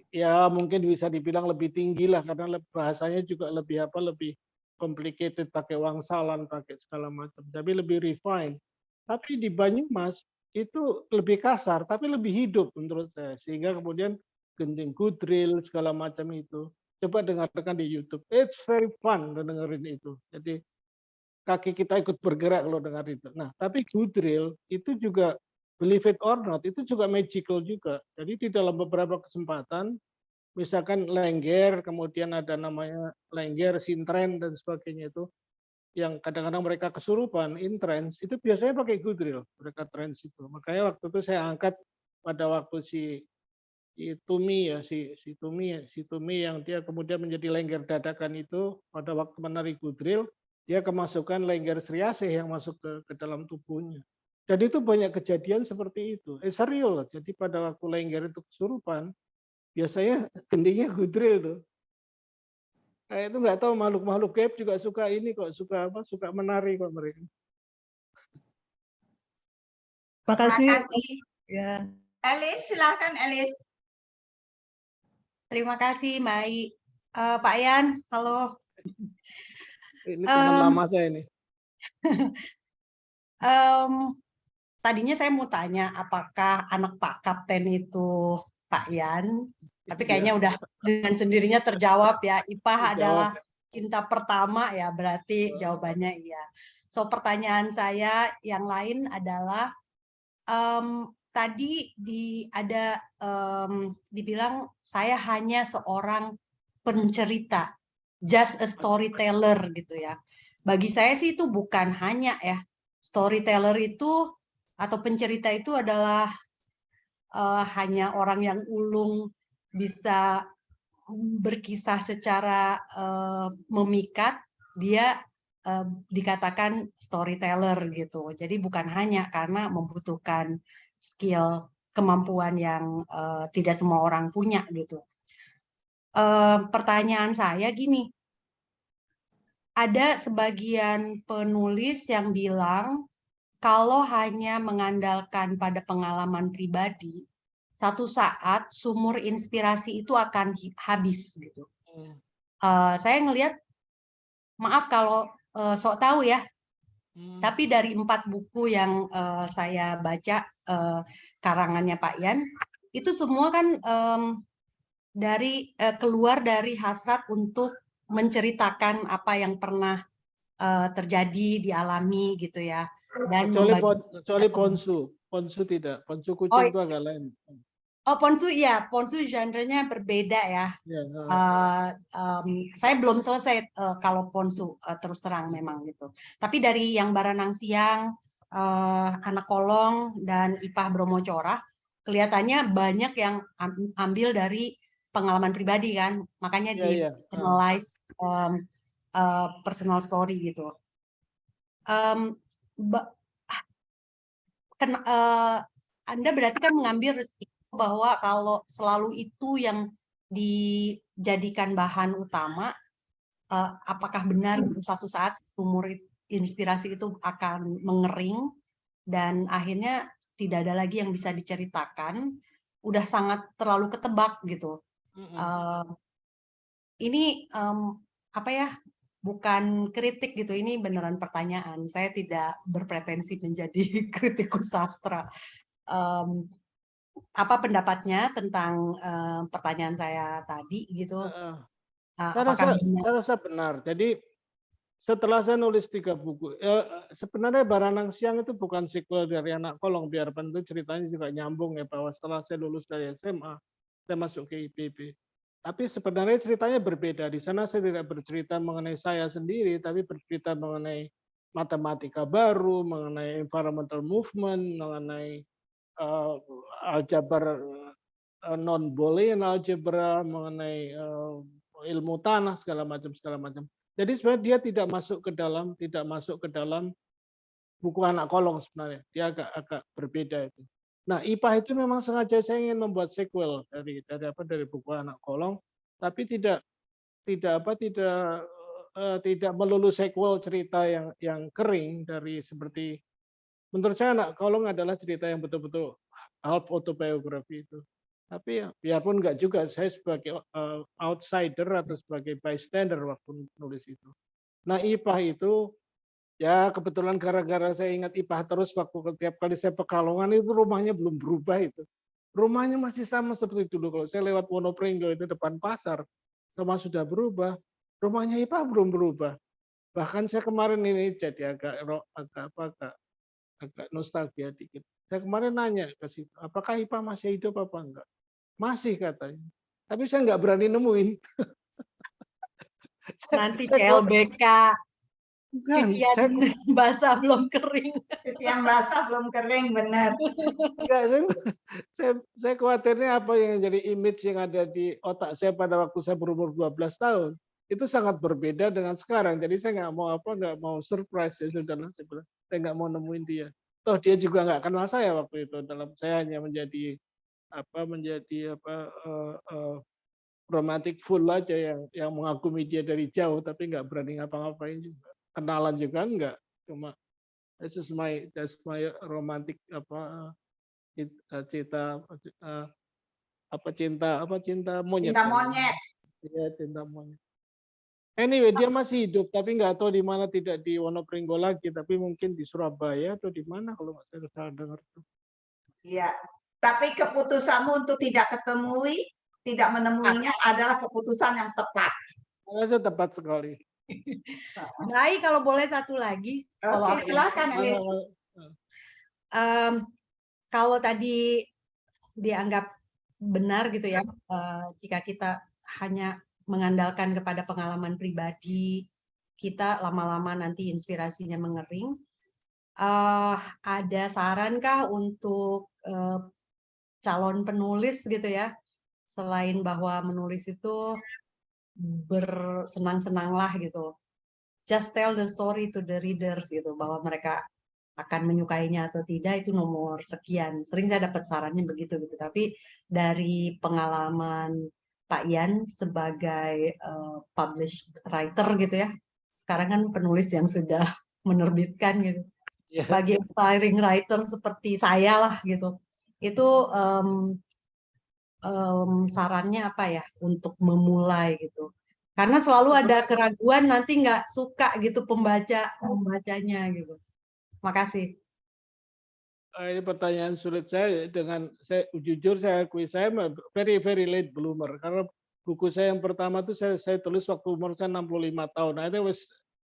ya mungkin bisa dibilang lebih tinggi lah, karena bahasanya juga lebih complicated, pakai wangsalan, pakai segala macam, tapi lebih refined. Tapi di Banyumas itu lebih kasar, tapi lebih hidup menurut saya, sehingga kemudian gending Goodril segala macam itu. Coba dengarkan di YouTube, it's very fun dengerin itu. Jadi kaki kita ikut bergerak kalau dengar itu. Nah, tapi Goodril itu juga, believe it or not, itu juga magical juga. Jadi di dalam beberapa kesempatan, misalkan lengger, kemudian ada namanya lengger, sintren, dan sebagainya itu, yang kadang-kadang mereka kesurupan, in trance, itu biasanya pakai Goodril, mereka trance itu. Makanya waktu itu saya angkat pada waktu si Tumi yang dia kemudian menjadi lengger dadakan itu, pada waktu menari Goodril, dia kemasukan lengger Sri Asih yang masuk ke dalam tubuhnya. Dan itu banyak kejadian seperti itu. Serius. Jadi pada waktu lengger itu kesurupan, biasanya gendingnya gudril tuh. Kayak itu nggak tahu makhluk-makhluk gaib juga suka ini kok, suka apa? Suka menari kok mereka. Terima Makasih. kasih. Ya. Elis, silakan Elis. Terima kasih, Mbak Ai. Pak Yan, halo. Ini teman lama saya ini. Tadinya saya mau tanya apakah anak Pak Kapten itu Pak Yan, tapi kayaknya udah dengan sendirinya terjawab ya. Ipah adalah cinta pertama ya, berarti jawabannya iya. So pertanyaan saya yang lain adalah tadi dibilang saya hanya seorang pencerita, just a storyteller gitu ya. Bagi saya sih itu bukan hanya ya. Storyteller itu atau pencerita itu adalah hanya orang yang ulung bisa berkisah secara memikat, dia dikatakan storyteller gitu. Jadi bukan hanya karena membutuhkan skill, kemampuan yang tidak semua orang punya gitu. Pertanyaan saya gini, ada sebagian penulis yang bilang kalau hanya mengandalkan pada pengalaman pribadi, satu saat sumur inspirasi itu akan habis gitu. Saya ngelihat, maaf kalau sok tahu ya, tapi dari 4 buku yang saya baca karangannya Pak Yan, itu semua kan keluar dari hasrat untuk menceritakan apa yang pernah terjadi, dialami gitu ya. Dan kecuali Ponsu tidak. Ponsu kucing itu agak lain. Oh, Ponsu ya, Ponsu genre-nya berbeda ya. Saya belum selesai kalau Ponsu terus terang memang gitu. Tapi dari yang Baranang Siang, Anak Kolong dan Ipah Bromo Corah, kelihatannya banyak yang ambil dari pengalaman pribadi kan, makanya di personalize personal story gitu. Anda berarti kan mengambil resiko bahwa kalau selalu itu yang dijadikan bahan utama, apakah benar suatu saat sumur inspirasi itu akan mengering dan akhirnya tidak ada lagi yang bisa diceritakan, udah sangat terlalu ketebak gitu. Ini apa ya? Bukan kritik gitu, ini beneran pertanyaan. Saya tidak berpretensi menjadi kritikus sastra. Apa pendapatnya tentang pertanyaan saya tadi gitu? Saya rasa benar. Jadi setelah saya nulis 3 buku, sebenarnya Baranang Siang itu bukan sequel dari Anak Kolong, biarpun itu ceritanya juga nyambung ya, bahwa setelah saya lulus dari SMA, saya masuk ke IPB. Tapi sebenarnya ceritanya berbeda. Di sana saya tidak bercerita mengenai saya sendiri, tapi bercerita mengenai matematika baru, mengenai environmental movement, mengenai aljabar non-boolean algebra, mengenai ilmu tanah segala macam. Jadi sebenarnya dia tidak masuk ke dalam buku Anak Kolong sebenarnya. Dia agak berbeda itu. Nah, IPA itu memang sengaja saya ingin membuat sequel dari buku Anak Kolong, tapi tidak melulu sequel cerita yang kering dari seperti, menurut saya Anak Kolong adalah cerita yang betul-betul half autobiografi itu. Tapi ya, biarpun enggak juga, saya sebagai outsider atau sebagai bystander waktu nulis itu. Nah, IPA itu ya kebetulan gara-gara saya ingat IPA terus waktu setiap kali saya Pekalongan itu rumahnya belum berubah itu. Rumahnya masih sama seperti dulu. Kalau saya lewat Wonopringgo itu depan pasar, rumah sudah berubah. Rumahnya IPA belum berubah. Bahkan saya kemarin ini jadi agak nostalgia dikit. Saya kemarin nanya ke situ, apakah IPA masih hidup apa enggak? Masih katanya. Tapi saya nggak berani nemuin. Nanti CLBK. Cucian basah belum kering. Cucian basah belum kering, benar. Enggak, saya khawatirnya apa yang jadi image yang ada di otak saya pada waktu saya berumur 12 tahun itu sangat berbeda dengan sekarang. Jadi saya nggak mau surprise ya, sudahlah saya bilang, saya nggak mau nemuin dia. toh dia juga nggak kenal saya waktu itu. Saya hanya menjadi romantic fool aja yang mengagumi dia dari jauh, tapi nggak berani ngapa-ngapain juga. Kenalan juga enggak, cuma that's my romantic cinta monyet. Cinta monyet. Iya, cinta monyet. Anyway, dia masih hidup, tapi nggak tahu di mana, tidak di Wonopringgo lagi, tapi mungkin di Surabaya atau di mana kalau nggak salah dengar. Iya. Tapi keputusanmu untuk tidak menemuinya adalah keputusan yang tepat. Saya tepat sekali. Baik, kalau boleh satu lagi. Oke, silakan Elis. Kalau tadi dianggap benar gitu ya, jika kita hanya mengandalkan kepada pengalaman pribadi, kita lama-lama nanti inspirasinya mengering. Ada sarankah untuk calon penulis gitu ya, selain bahwa menulis itu bersenang-senanglah gitu, just tell the story to the readers gitu, bahwa mereka akan menyukainya atau tidak itu nomor sekian. Sering saya dapat sarannya begitu gitu. Tapi dari pengalaman Pak Ian sebagai published writer gitu ya, sekarang kan penulis yang sudah menerbitkan gitu. Bagi aspiring writer seperti saya lah gitu, itu sarannya apa ya untuk memulai gitu? Karena selalu ada keraguan nanti nggak suka gitu pembacanya gitu. Makasih. Ini pertanyaan sulit saya. Jujur saya akui saya very very late bloomer, karena buku saya yang pertama itu saya tulis waktu umur saya 65 tahun. I think it was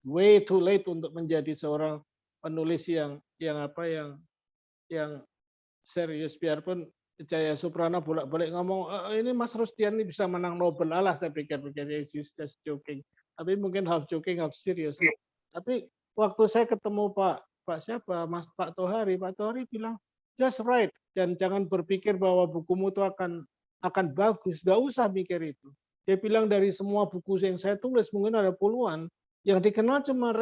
way too late untuk menjadi seorang penulis yang serius. Biarpun Jaya Suprana bolak-balik ngomong ini Mas Rustian ini bisa menang Nobel, alah saya pikir-pikir he's just joking. Tapi mungkin half joking half serious. Tapi waktu saya ketemu Pak Tohari bilang just write, dan jangan berpikir bahwa bukumu itu akan bagus, nggak usah mikir itu. Dia bilang dari semua buku yang saya tulis mungkin ada puluhan, yang dikenal cuma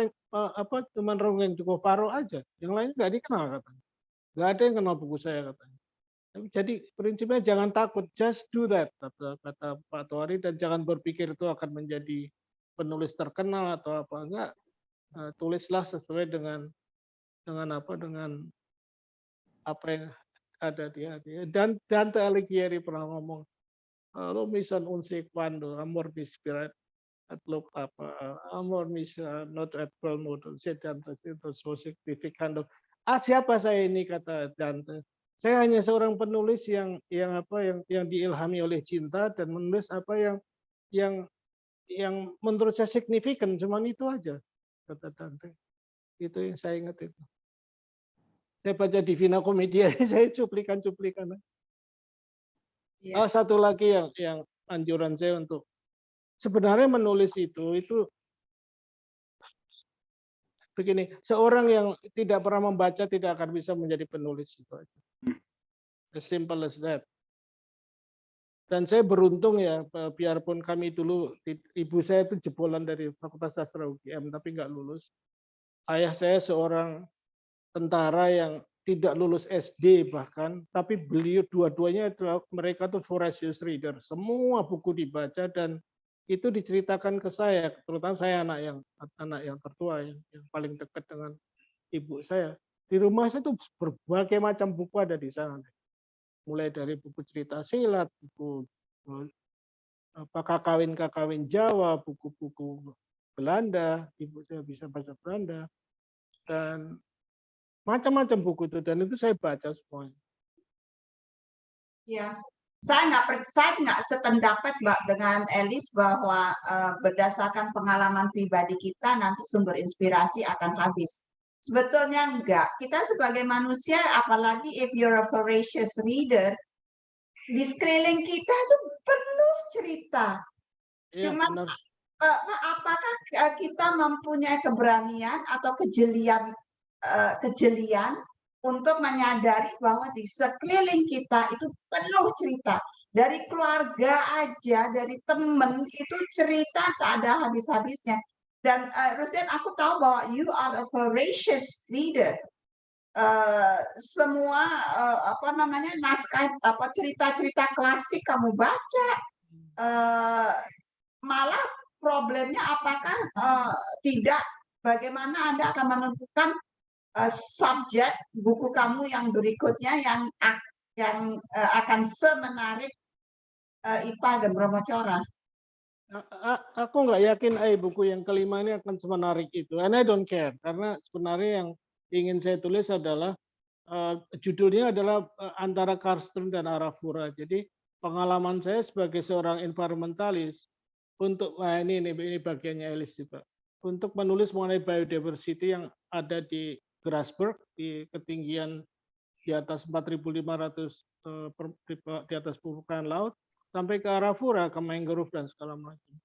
Rongeng Jokoparo aja, yang lain nggak dikenal katanya. Nggak ada yang kenal buku saya katanya. Jadi prinsipnya jangan takut, just do that kata Pak Tohari, dan jangan berpikir itu akan menjadi penulis terkenal atau apa, enggak. Tulislah sesuai dengan apa yang ada di hati. Dan Dante Alighieri pernah ngomong, lo mission unsi quando amor mi spirit at look apa amor mi not at well model Dante itu so significant. Siapa saya ini, kata Dante? Saya hanya seorang penulis yang diilhami oleh cinta dan menulis apa yang menurut saya signifikan, cuman itu aja, kata Dante. Itu yang saya ingat itu. Saya baca Divina Commedia, saya cuplikan. Ya. Satu lagi yang anjuran saya untuk sebenarnya menulis itu begini, seorang yang tidak pernah membaca tidak akan bisa menjadi penulis, itu aja. As simple as that. Dan saya beruntung ya, biarpun kami dulu, ibu saya itu jebolan dari Fakultas Sastra UGM tapi nggak lulus. Ayah saya seorang tentara yang tidak lulus SD bahkan, tapi beliau dua-duanya adalah mereka tuh voracious reader. Semua buku dibaca dan itu diceritakan ke saya, terutama saya anak yang tertua yang paling dekat dengan ibu saya. Di rumah saya tuh berbagai macam buku ada di sana. Mulai dari buku cerita silat, buku kakawin Jawa, buku-buku Belanda, ibu saya bisa bahasa Belanda, dan macam-macam buku itu, dan itu saya baca semuanya. Ya, saya nggak sependapat Mbak dengan Elis bahwa berdasarkan pengalaman pribadi kita nanti sumber inspirasi akan habis. Sebetulnya enggak. Kita sebagai manusia, apalagi if you're a voracious reader, di sekeliling kita itu penuh cerita. Ya, cuman apakah kita mempunyai keberanian atau kejelian untuk menyadari bahwa di sekeliling kita itu penuh cerita. Dari keluarga aja, dari temen itu cerita tak ada habis-habisnya. Dan Rustian, aku tahu bahwa you are a voracious reader. semua apa namanya naskah apa cerita-cerita klasik kamu baca, malah problemnya apakah tidak bagaimana Anda akan menentukan subjek buku kamu yang berikutnya yang akan semenarik IPA dan Bromo Cora. Aku nggak yakin buku yang kelima ini akan semenarik itu. And I don't care karena sebenarnya yang ingin saya tulis adalah judulnya adalah antara Karsten dan Arafura. Jadi pengalaman saya sebagai seorang environmentalis untuk ini bagiannya Elis juga untuk menulis mengenai biodiversity yang ada di Grasberg di ketinggian di atas 4.500 di atas permukaan laut sampai ke Arafura, ke mangrove dan segala macam.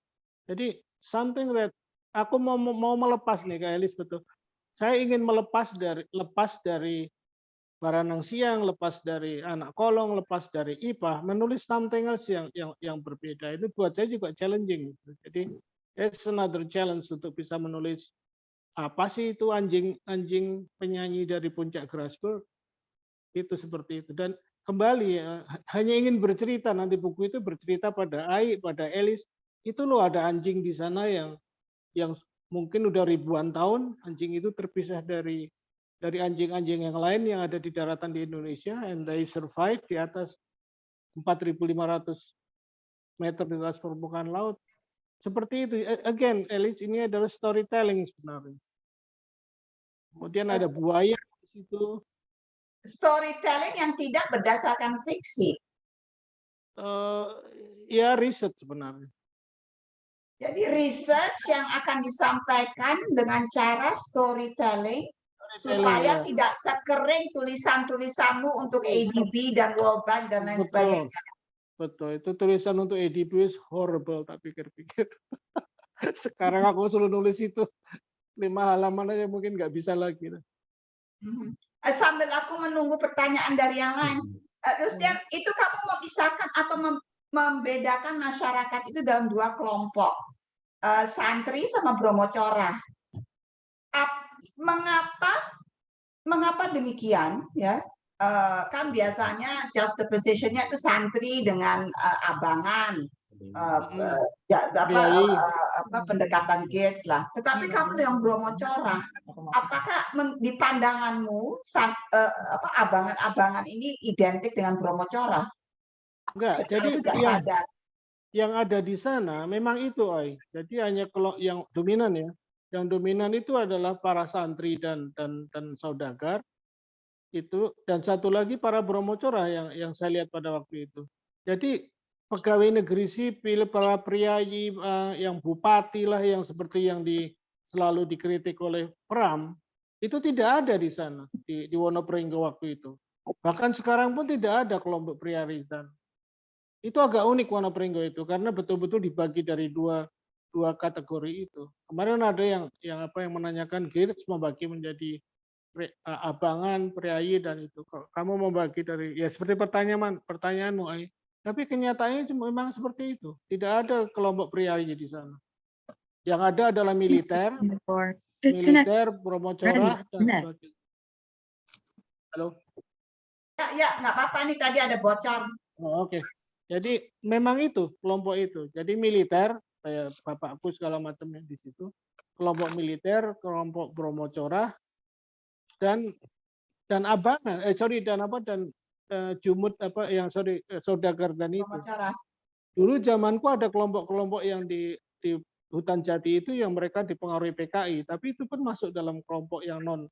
Jadi something that aku mau melepas nih Kak Elis betul. Saya ingin lepas dari Baranang Siang, lepas dari Anak Kolong, lepas dari IPA, menulis something else yang berbeda. Itu buat saya juga challenging. Jadi it's another challenge untuk bisa menulis apa sih itu anjing penyanyi dari puncak Grasberg. Itu seperti itu. Dan kembali hanya ingin bercerita, nanti buku itu bercerita pada Ai, pada Elis, itu loh ada anjing di sana yang mungkin udah ribuan tahun anjing itu terpisah dari anjing-anjing yang lain yang ada di daratan di Indonesia, and they survive di atas 4.500 meter di atas permukaan laut. Seperti itu. Again, Elis ini adalah storytelling sebenarnya. Kemudian ada buaya di situ. Storytelling yang tidak berdasarkan fiksi. Ya riset sebenarnya. Jadi research yang akan disampaikan dengan cara storytelling supaya tidak sekering tulisan-tulisanmu untuk ADB dan World Bank dan lain sebagainya. Betul, itu tulisan untuk ADB is horrible, tak pikir-pikir. Sekarang aku suruh nulis itu 5 halaman aja mungkin nggak bisa lagi. Sambil aku menunggu pertanyaan dari yang lain, Rustian, itu kamu memisahkan atau membedakan masyarakat itu dalam 2 kelompok, santri sama Bromo Cora. Mengapa demikian? Ya, kan biasanya juxtaposition-nya itu santri dengan abangan, pendekatan gears lah. Tetapi kamu dengan Bromo Cora, apakah di pandanganmu abangan-abangan ini identik dengan Bromo Cora? Enggak, jadi yang ada di sana memang itu, Ai. Jadi hanya kalau yang dominan ya. Yang dominan itu adalah para santri dan saudagar itu, dan satu lagi para Bromo Cora yang saya lihat pada waktu itu. Jadi pegawai negeri sipil, para priayi, yang bupati lah, yang seperti yang selalu dikritik oleh Pram, itu tidak ada di sana di Wonopringgo waktu itu. Bahkan sekarang pun tidak ada kelompok priayi di sana. Itu agak unik Wonopringgo itu karena betul-betul dibagi dari dua kategori itu. Kemarin ada yang menanyakan Geertz membagi menjadi abangan, priayi dan itu. Kamu membagi dari ya seperti pertanyaanmu, Ai. Tapi kenyataannya memang seperti itu. Tidak ada kelompok priayi di sana. Yang ada adalah militer, Bromo Cora dan sebagainya. Halo. Ya, nggak apa-apa nih tadi ada bocor. Oh, oke. Jadi memang itu kelompok itu. Jadi militer kayak bapakku segala macamnya di situ. Kelompok militer, kelompok Bromo Cora dan abangan. Dan jumut saudagar dan itu. Dulu zamanku ada kelompok-kelompok yang di hutan jati itu yang mereka dipengaruhi PKI, tapi itu pun masuk dalam kelompok yang non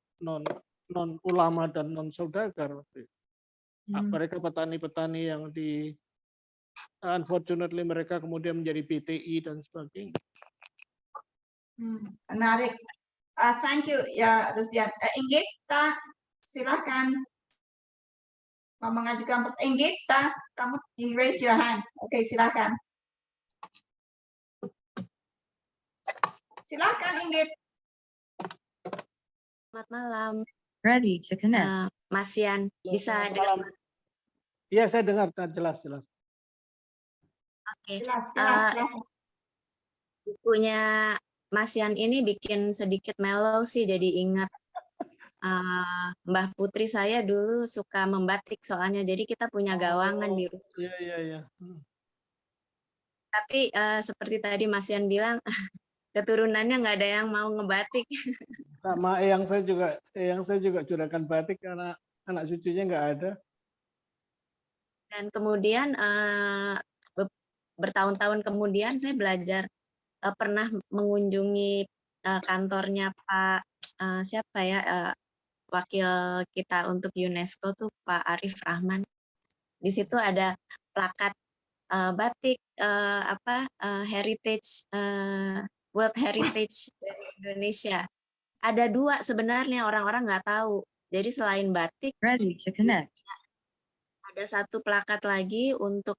ulama dan non saudagar. Mereka petani-petani yang unfortunately mereka kemudian menjadi BTI dan sebagainya. Menarik. Thank you ya Rustian. Inggit, silakan. Mau mengajukan pertanyaan. Inggit, kamu raise your hand. Oke, silakan. Silakan Inggit. Selamat malam. Ready to connect. Mas Yan, bisa dengar? Iya, saya dengar jelas. Oke. Jelas. Bukunya Mas Yan ini bikin sedikit mellow sih, jadi ingat Mbah Putri saya dulu suka membatik soalnya, jadi kita punya gawangan di rumah. Iya, iya, iya. Tapi seperti tadi Mas Yan bilang, keturunannya nggak ada yang mau ngebatik. Sama yang saya juga juragan batik karena anak cucunya nggak ada. Dan kemudian bertahun-tahun kemudian saya belajar, pernah mengunjungi kantornya Pak siapa ya, wakil kita untuk UNESCO tuh Pak Arif Rahman. Di situ ada plakat batik heritage World Heritage dari Indonesia. Ada 2 sebenarnya, orang-orang nggak tahu. Jadi selain batik, Ready to connect. ada 1 plakat lagi untuk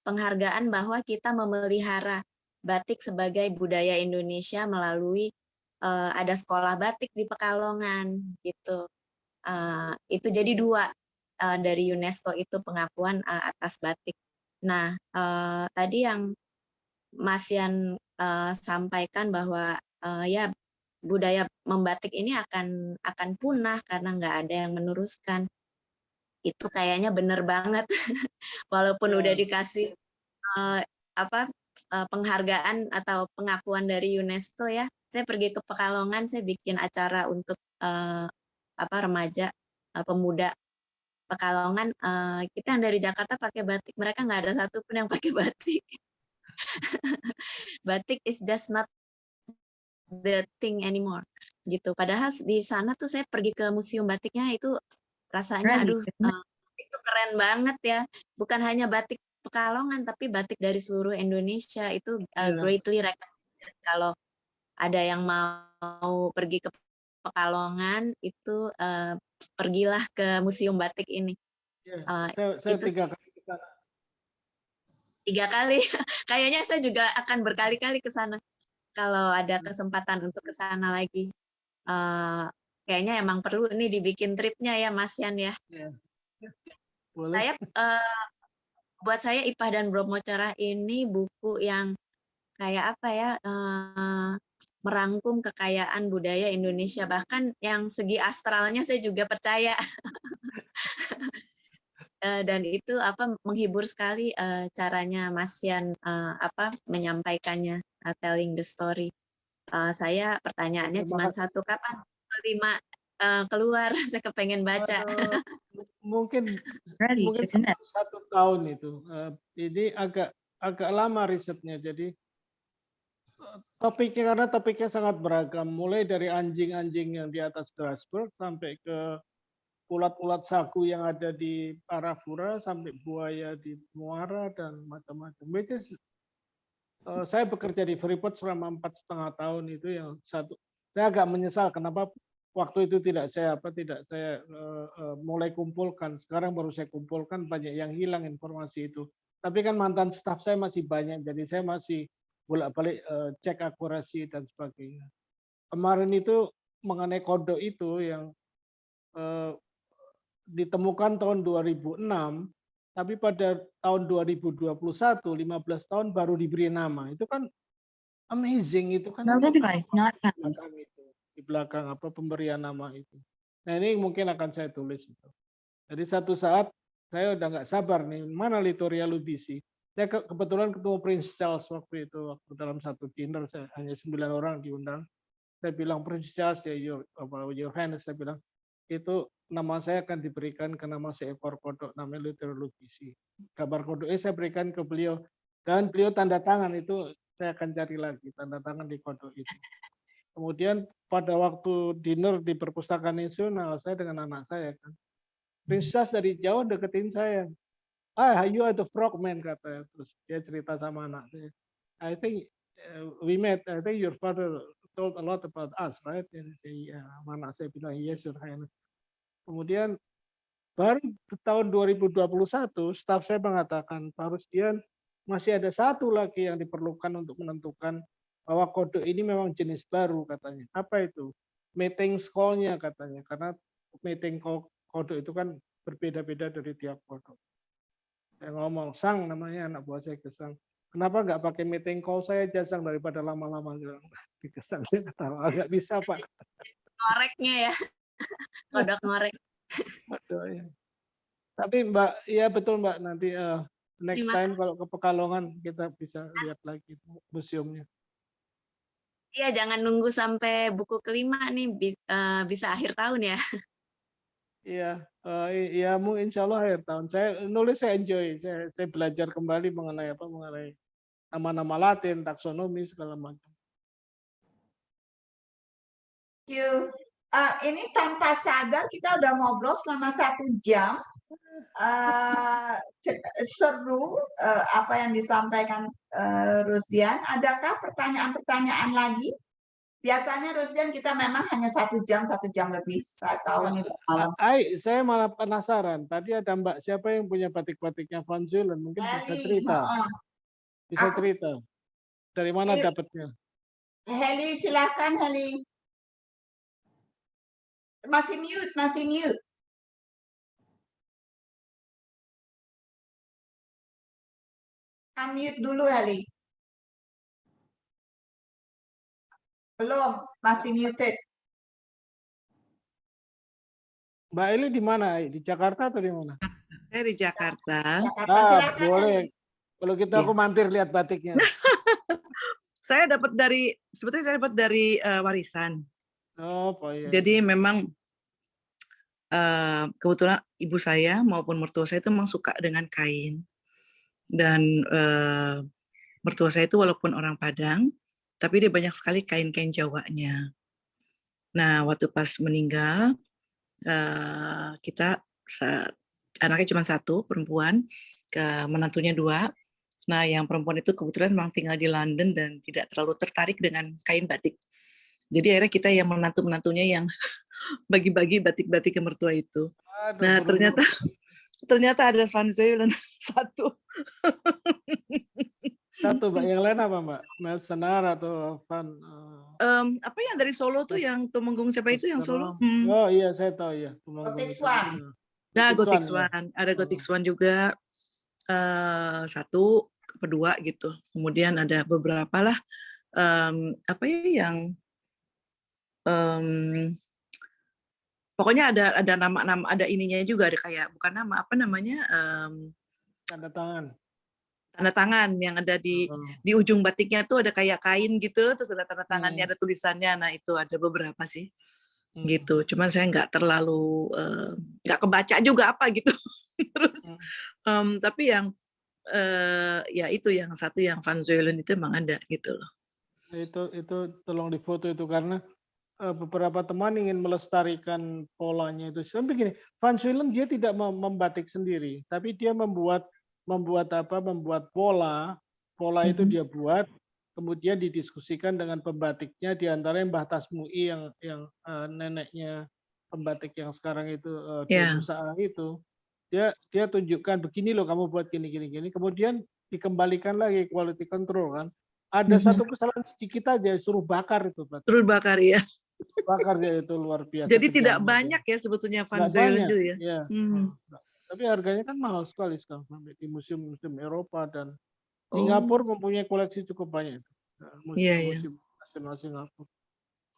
penghargaan bahwa kita memelihara batik sebagai budaya Indonesia melalui ada sekolah batik di Pekalongan gitu. Itu jadi 2 dari UNESCO itu pengakuan atas batik. Nah, tadi yang Mas Yan sampaikan bahwa ya budaya membatik ini akan punah karena nggak ada yang meneruskan. Itu kayaknya bener banget. Walaupun udah dikasih penghargaan atau pengakuan dari UNESCO ya, saya pergi ke Pekalongan, saya bikin acara untuk remaja, pemuda Pekalongan. Kita yang dari Jakarta pakai batik, mereka nggak ada satupun yang pakai batik. Batik is just not the thing anymore gitu. Padahal di sana tuh saya pergi ke museum batiknya itu rasanya Ready aduh to connect. itu keren banget ya. Bukan hanya batik Pekalongan tapi batik dari seluruh Indonesia itu greatly recommended. Kalau ada yang mau pergi ke Pekalongan itu pergilah ke museum batik ini. Saya Itu 3 kali ke sana. 3 kali. Kayaknya saya juga akan berkali-kali ke sana kalau ada kesempatan untuk ke sana lagi. Kayaknya emang perlu nih dibikin tripnya ya Mas Yan ya. Boleh. Saya buat saya Ipah dan Bromo Cerah ini buku yang kayak merangkum kekayaan budaya Indonesia, bahkan yang segi astralnya saya juga percaya. Dan itu menghibur sekali caranya Mas Yan menyampaikannya, telling the story. Saya pertanyaannya cuma 1, kapan 5 keluar? Saya kepengen baca. Mungkin Ready to connect. 1 tahun itu. Ini agak lama risetnya. Jadi karena topiknya sangat beragam, mulai dari anjing-anjing yang di atas Strasbourg sampai ke ulat-ulat sagu yang ada di Arafura, sampai buaya di Muara dan macam-macam. Saya bekerja di Freeport selama 4,5 tahun itu yang satu. Saya agak menyesal kenapa waktu itu tidak saya mulai kumpulkan. Sekarang baru saya kumpulkan, banyak yang hilang informasi itu. Tapi kan mantan staf saya masih banyak, jadi saya masih bolak-balik cek akurasi dan sebagainya. Kemarin itu mengenai kodok itu yang ditemukan tahun 2006, tapi pada tahun 2021, 15 tahun baru diberi nama. Itu kan amazing, itu kan Mobile device not found. di belakang pemberian nama itu. Nah ini mungkin akan saya tulis itu. Jadi satu saat saya udah nggak sabar nih, mana Littoria Lubisi. Saya kebetulan ketemu Prince Charles waktu itu, waktu dalam satu dinner, saya hanya 9 orang diundang. Saya bilang, Prince Charles, ya your Highness, saya bilang, itu nama saya akan diberikan ke nama seekor kodok namanya Littoria Lubisi. Gambar kodoknya saya berikan ke beliau, dan beliau tanda tangan itu, saya akan cari lagi tanda tangan di kodok itu. Kemudian pada waktu dinner di Perpustakaan Nasional, saya dengan anak saya kan, Prince Charles dari jauh deketin saya. You are the frogman, katanya. Terus dia cerita sama anak saya. I think we met. I think your father told a lot about us, right? And anak saya bilang, yes, Your Highness. Kemudian baru tahun 2021, staf saya mengatakan, Pak Rusdian, masih ada satu lagi yang diperlukan untuk menentukan bahwa kodok ini memang jenis baru, katanya. Apa itu? Mating call-nya, katanya. Karena mating kodok itu kan berbeda-beda dari tiap kodok. Saya ngomong, Sang namanya anak buah saya, Gesang. Kenapa nggak pakai meeting call saya aja, Sang, daripada lama-lama di Gesang? Saya ketawa, nggak bisa, Pak. ngoreknya ya. Kodok ngorek. Aduh, ya. Tapi Mbak, ya betul Mbak, nanti next Terima time kalau ke Pekalongan kita bisa lihat lagi museumnya. Iya, jangan nunggu sampai buku kelima nih, bisa akhir tahun ya. Iya, ya insya Allah akhir tahun. Saya nulis, saya enjoy, saya belajar kembali mengenai nama-nama Latin, taksonomi segala macam. Thank you. Ini tanpa sadar kita udah ngobrol selama 1 jam. Seru apa yang disampaikan Rusdian. Adakah pertanyaan-pertanyaan lagi? Biasanya Rusdian kita memang hanya 1 jam lebih. Saya tahu ini malam. Saya malah penasaran. Tadi ada Mbak siapa yang punya batik-batiknya Van Zuylen, mungkin bisa cerita. Bisa cerita. Dari mana dapatnya? Heli, silakan Heli. Masih mute. Unmute dulu Heli. Belum, masih muted. Mbak Eli di mana? Di Jakarta atau di mana? Saya di Jakarta. Silakan boleh. Heli. Kalau gitu aku mampir lihat batiknya. Saya sebetulnya saya dapat dari warisan. Oh, iya. Jadi memang kebetulan ibu saya maupun mertua saya itu memang suka dengan kain. Dan mertua saya itu walaupun orang Padang, tapi dia banyak sekali kain-kain Jawanya. Nah, waktu pas meninggal, kita anaknya cuma 1, perempuan, menantunya 2. Nah, yang perempuan itu kebetulan memang tinggal di London dan tidak terlalu tertarik dengan kain batik. Jadi akhirnya kita yang menantu-menantunya yang bagi-bagi batik-batik ke mertua itu. Nah, ternyata ada Van Zuylen 1. Satu, Mbak. Yang lain apa, Mbak? Senar atau Van? Apa yang dari Solo tuh yang Tumenggung siapa itu yang Solo? Oh iya, saya tahu ya. Gothic Swan. Nah, Gothic Swan. Ada Gothic Swan juga. 1, kedua gitu. Kemudian ada beberapa lah. Apa ya yang pokoknya ada nama-nama, ada ininya juga, ada kayak bukan nama, apa namanya, tanda tangan yang ada di ujung batiknya tuh ada kayak kain gitu, terus ada tanda tangannya, ada tulisannya. Nah itu ada beberapa sih gitu. Cuman saya nggak terlalu nggak kebaca juga apa gitu. Terus tapi yang ya itu yang 1 yang Van Zuylen itu emang ada gitu loh. Itu tolong difoto itu karena beberapa teman ingin melestarikan polanya itu. Sampai begini, Van Zuylen dia tidak membatik sendiri, tapi dia membuat pola itu dia buat, kemudian didiskusikan dengan pembatiknya, di antaranya Mbah Tasmui yang neneknya pembatik yang sekarang itu di Nusa itu. Dia tunjukkan begini loh, kamu buat gini, kemudian dikembalikan lagi quality control kan. Ada satu kesalahan sedikit aja, suruh bakar itu. Suruh bakar ya. Bakar dia itu luar biasa. Jadi tidak banyak ya sebetulnya Van Zuylen itu ya. Ya. Tapi harganya kan mahal sekali sekarang sampai di museum-museum Eropa dan Singapura mempunyai koleksi cukup banyak. Museum nasional Singapura.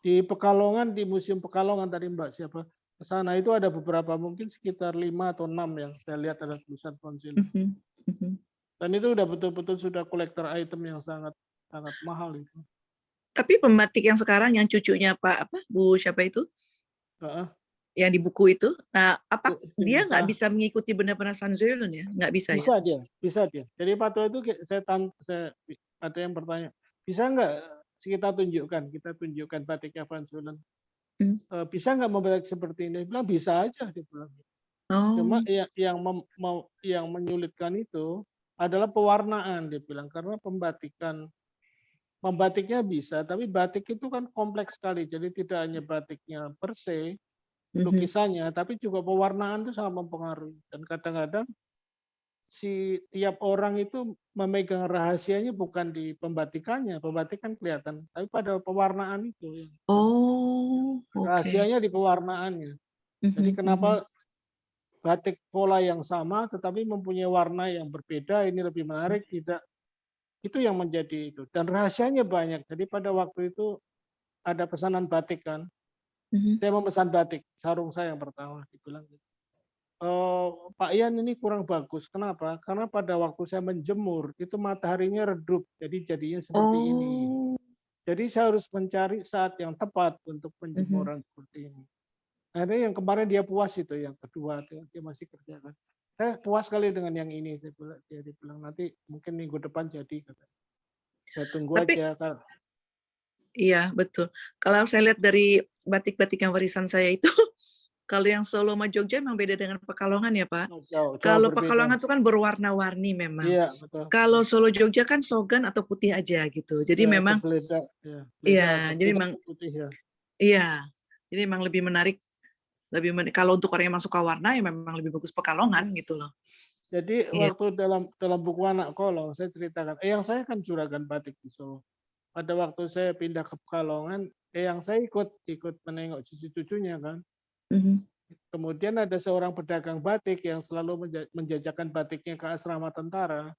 Di Pekalongan, di Museum Pekalongan tadi Mbak siapa ke sana itu ada beberapa, mungkin sekitar 5 atau 6 yang saya lihat ada tulisan Van Zuylen. Dan itu udah betul-betul sudah kolektor item yang sangat mahal itu. Tapi pembatik yang sekarang yang cucunya Bu siapa itu? Yang di buku itu, nah apa dia nggak bisa mengikuti benar-benar Van Zuylen ya? Nggak bisa ya? Bisa dia. Jadi Pak Tua itu saya ada yang bertanya, bisa nggak kita tunjukkan batiknya Van Zuylen? Bisa nggak membatik seperti ini? Dia bilang bisa aja, dia bilang. Cuma yang menyulitkan itu adalah pewarnaan, dia bilang, karena membatiknya bisa, tapi batik itu kan kompleks sekali. Jadi tidak hanya batiknya per se, lukisannya, tapi juga pewarnaan itu sangat mempengaruhi. Dan kadang-kadang si tiap orang itu memegang rahasianya bukan di pembatikannya, pembatikan kelihatan, tapi pada pewarnaan itu. Rahasianya di pewarnaannya. Jadi kenapa batik pola yang sama tetapi mempunyai warna yang berbeda, ini lebih menarik, tidak, itu yang menjadi itu. Dan rahasianya banyak. Jadi pada waktu itu ada pesanan batik kan, Saya memesan batik, sarung saya yang pertama dibilang gitu. Pak Ian ini kurang bagus. Kenapa? Karena pada waktu saya menjemur itu mataharinya redup, jadi jadinya seperti ini. Oh. Jadi saya harus mencari saat yang tepat untuk penjemuran seperti ini. Akhirnya yang kemarin dia puas itu, yang kedua dia masih kerjakan. Saya puas sekali dengan yang ini. Dia bilang nanti mungkin minggu depan jadi. Saya tunggu Tapi aja. Kan. iya, betul. Kalau saya lihat dari batik-batik yang warisan saya itu, kalau yang Solo sama Jogja memang beda dengan Pekalongan ya, Pak. Jauh Kalau berbeda. Pekalongan itu kan berwarna-warni memang. Iya, betul. Kalau Solo Jogja kan sogan atau putih aja gitu. Jadi Ya, memang iya, jadi memang putih ya. iya. Jadi memang lebih menarik kalau untuk orang yang masuk ke warna ya memang lebih bagus Pekalongan gitu loh. Jadi waktu dalam buku Anak Kolong saya ceritakan, yang saya kan juragan batik di Solo. Pada waktu saya pindah ke Pekalongan, yang saya ikut menengok cucu-cucunya kan. Kemudian ada seorang pedagang batik yang selalu menjajakan batiknya ke asrama tentara.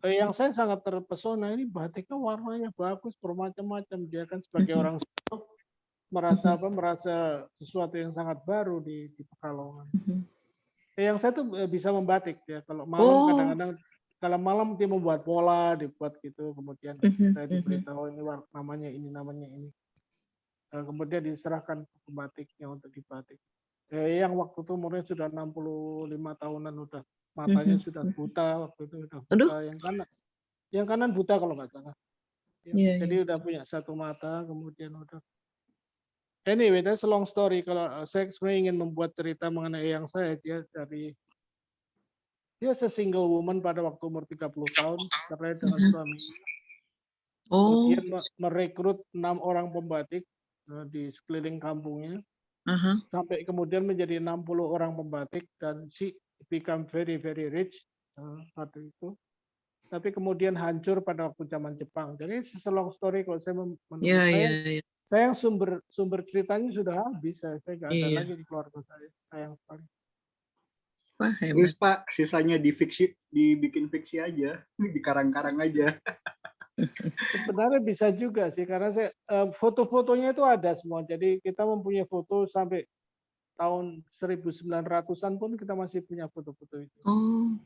Yang saya sangat terpesona, ini batiknya warnanya bagus, bermacam-macam. Dia kan sebagai orang Solo merasa sesuatu yang sangat baru di Pekalongan. Yang saya tuh bisa membatik ya. Kalau malam kadang-kadang kalau malam dia membuat pola, dibuat gitu, kemudian saya diberitahu ini namanya ini. Kemudian diserahkan ke pembatiknya untuk dibatik. Yang waktu itu umurnya sudah 65 tahunan, udah matanya sudah buta waktu itu, udah buta. Yang kanan buta kalau nggak salah. Jadi udah punya satu mata, kemudian udah. Anyway, that's a long story. Kalau saya sebenarnya ingin membuat cerita mengenai yang saya, dia single woman pada waktu umur 30 tahun, cerai dengan suami. Kemudian merekrut 6 orang pembatik di sekeliling kampungnya. Sampai kemudian menjadi 60 orang pembatik dan she become very, very rich waktu itu. Tapi kemudian hancur pada waktu zaman Jepang. Jadi long story kalau saya menulis saya yang sumber ceritanya sudah habis, saya nggak ada lagi di keluarga saya, sayang sekali. Terus Pak, sisanya dibikin fiksi aja, dikarang-karang aja. Sebenarnya bisa juga sih, karena saya foto-fotonya itu ada semua. Jadi kita mempunyai foto sampai tahun 1900-an pun kita masih punya foto-foto itu.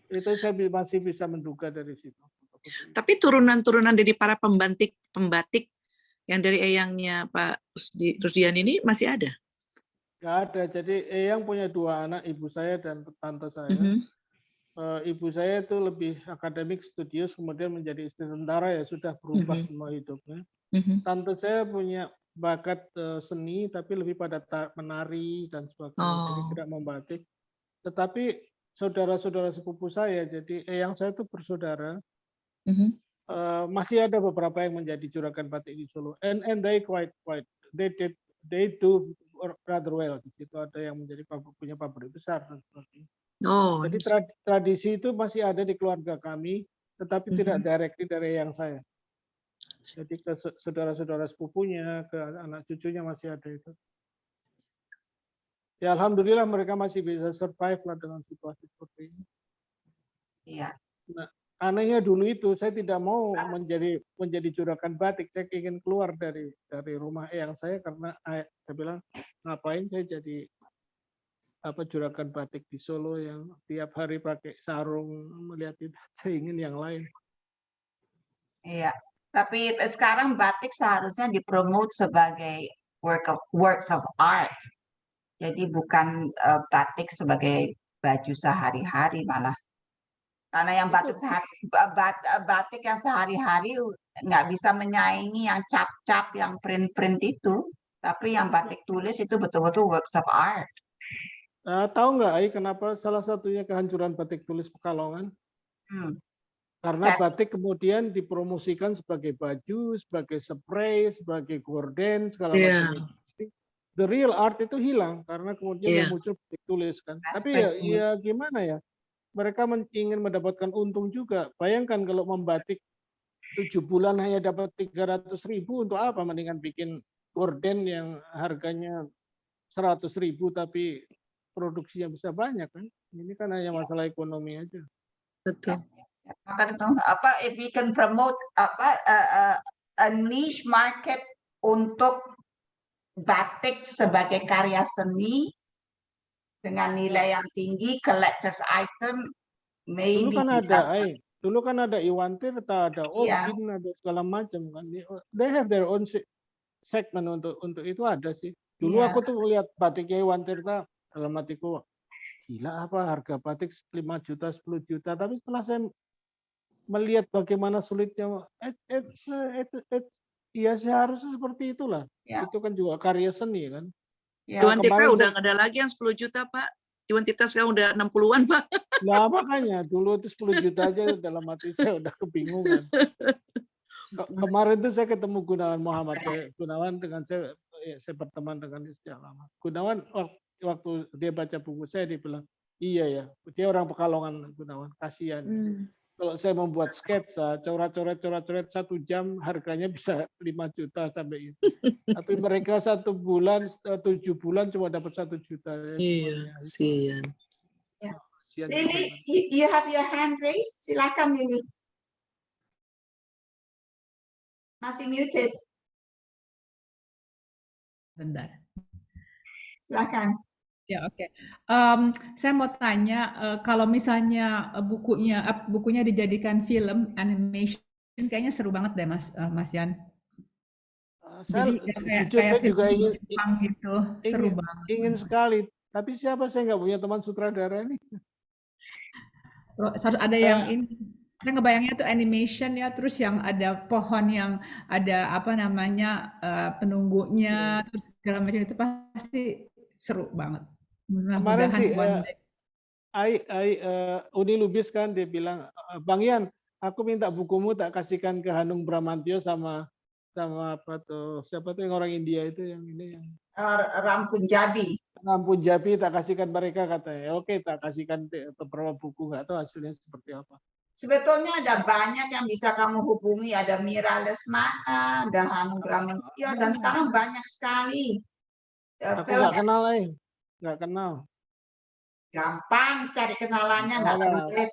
Itu saya masih bisa menduga dari situ. Tapi turunan-turunan dari para pembatik yang dari eyangnya Pak Rusdian ini masih ada? Nggak ada. Jadi eyang punya 2 anak, ibu saya dan tante saya. Ibu saya itu lebih akademik, studius, kemudian menjadi istri tentara, ya sudah berubah semua hidupnya. Tante saya punya bakat seni, tapi lebih pada menari dan sebagainya, jadi tidak membatik. Tetapi saudara-saudara sepupu saya, jadi eyang saya itu bersaudara, masih ada beberapa yang menjadi juragan batik di Solo, and they they do rather well. Di situ ada yang punya pabrik besar dan sebagainya. Jadi tradisi itu masih ada di keluarga kami, tetapi tidak directly dari eyang saya. Jadi ke saudara-saudara sepupunya, ke anak cucunya masih ada itu. Ya alhamdulillah mereka masih bisa survive lah dengan situasi seperti ini. Iya. Nah, anehnya dulu itu saya tidak mau menjadi juragan batik. Saya ingin keluar dari rumah eyang saya karena saya bilang ngapain saya jadi juragan batik di Solo yang tiap hari pakai sarung melihat itu. Saya ingin yang lain. Iya. Tapi sekarang batik seharusnya dipromote sebagai works of art. Jadi bukan batik sebagai baju sehari-hari malah. Karena yang batik yang sehari-hari nggak bisa menyaingi yang cap-cap, yang print-print itu. Tapi yang batik tulis itu betul-betul works of art. Tahu nggak, Ai, kenapa salah satunya kehancuran batik tulis Pekalongan? Karena batik kemudian dipromosikan sebagai baju, sebagai spray, sebagai gorden, segala macam. The real art itu hilang karena kemudian yang muncul batik tulis kan. Tapi ya gimana ya? Mereka ingin mendapatkan untung juga. Bayangkan kalau membatik 7 bulan hanya dapat 300.000, untuk apa? Mendingan bikin gorden yang harganya 100.000 tapi produksinya bisa banyak kan? Ini kan hanya masalah ekonomi aja. Betul. Maka itu if we can promote a niche market untuk batik sebagai karya seni dengan nilai yang tinggi, collector's item, Dulu maybe kan bisa. ada, dulu kan ada Iwan Tirta, ada Iya. Ogin, ada segala macam kan. They have their own segment untuk itu ada sih. Dulu Iya. aku tuh lihat batiknya Iwan Tirta, dalam hatiku, gila apa harga batik 5 juta, 10 juta. Tapi setelah saya melihat bagaimana sulitnya, ya seharusnya seperti itulah. Ya. Itu kan juga karya seni kan. Ya. Iwan Tirta kemarin udah nggak ada lagi yang 10 juta, Pak. Iwan Tirta sekarang udah 60-an, Pak. Nah makanya dulu itu 10 juta aja dalam hati saya udah kebingungan. Kemarin tuh saya ketemu Gunawan Muhammad. Gunawan dengan saya berteman dengan dia sejak lama. Gunawan waktu dia baca buku saya dia bilang, iya ya, dia orang Pekalongan Gunawan, kasihan. Kalau saya membuat sketsa, coret-coret 1 jam harganya bisa 5 juta sampai itu. Tapi mereka 1 bulan, 7 bulan cuma dapat 1 juta. Iya, kasihan. Ya. Kasihan Lily, juga. you have your hand raised. Silakan Lily. Masih muted. Bentar. Silakan. Ya, oke. Saya mau tanya, kalau misalnya bukunya dijadikan film animation, kayaknya seru banget deh, Mas Yan. Jadi kayak Jujur saya juga film Jepang gitu, seru banget. ingin sekali. Tapi siapa, saya nggak punya teman sutradara ini. Harus ada yang ini. Saya ngebayangnya tuh animation ya, terus yang ada pohon yang ada apa namanya penunggunya, terus segala macam itu pasti seru banget. Kemarin sih Mudah-mudahan one day. Uni Lubis kan dia bilang, Bang Yan, aku minta bukumu tak kasihkan ke Hanung Bramantyo sama apa tuh, siapa tuh yang orang India itu yang ini yang Ram Punjabi. Ram Punjabi, tak kasihkan mereka katanya. Oke, tak kasihkan beberapa buku, nggak tahu hasilnya seperti apa. Sebetulnya ada banyak yang bisa kamu hubungi, ada Mira Lesmana, ada Hanung Bramantyo, dan sekarang banyak sekali. Aku nggak kenal, nggak kenal. Gampang cari kenalannya, nggak sulit.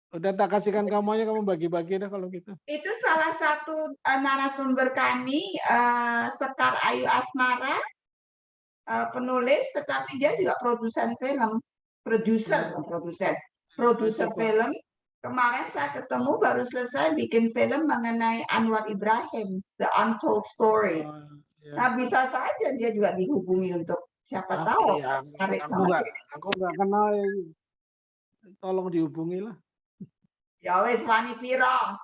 Udah tak kasihkan kamu aja, kamu bagi-bagi dah kalau gitu. Itu salah satu narasumber kami, Sekar Ayu Asmara, penulis, tetapi dia juga produsen film, produser film. Kemarin saya ketemu baru selesai bikin film mengenai Anwar Ibrahim, The Untold Story. Nah bisa saja dia juga dihubungi untuk siapa tahu tarik sama cerita. Aku nggak kenal, tolong dihubungi lah. Ya wes wani piro.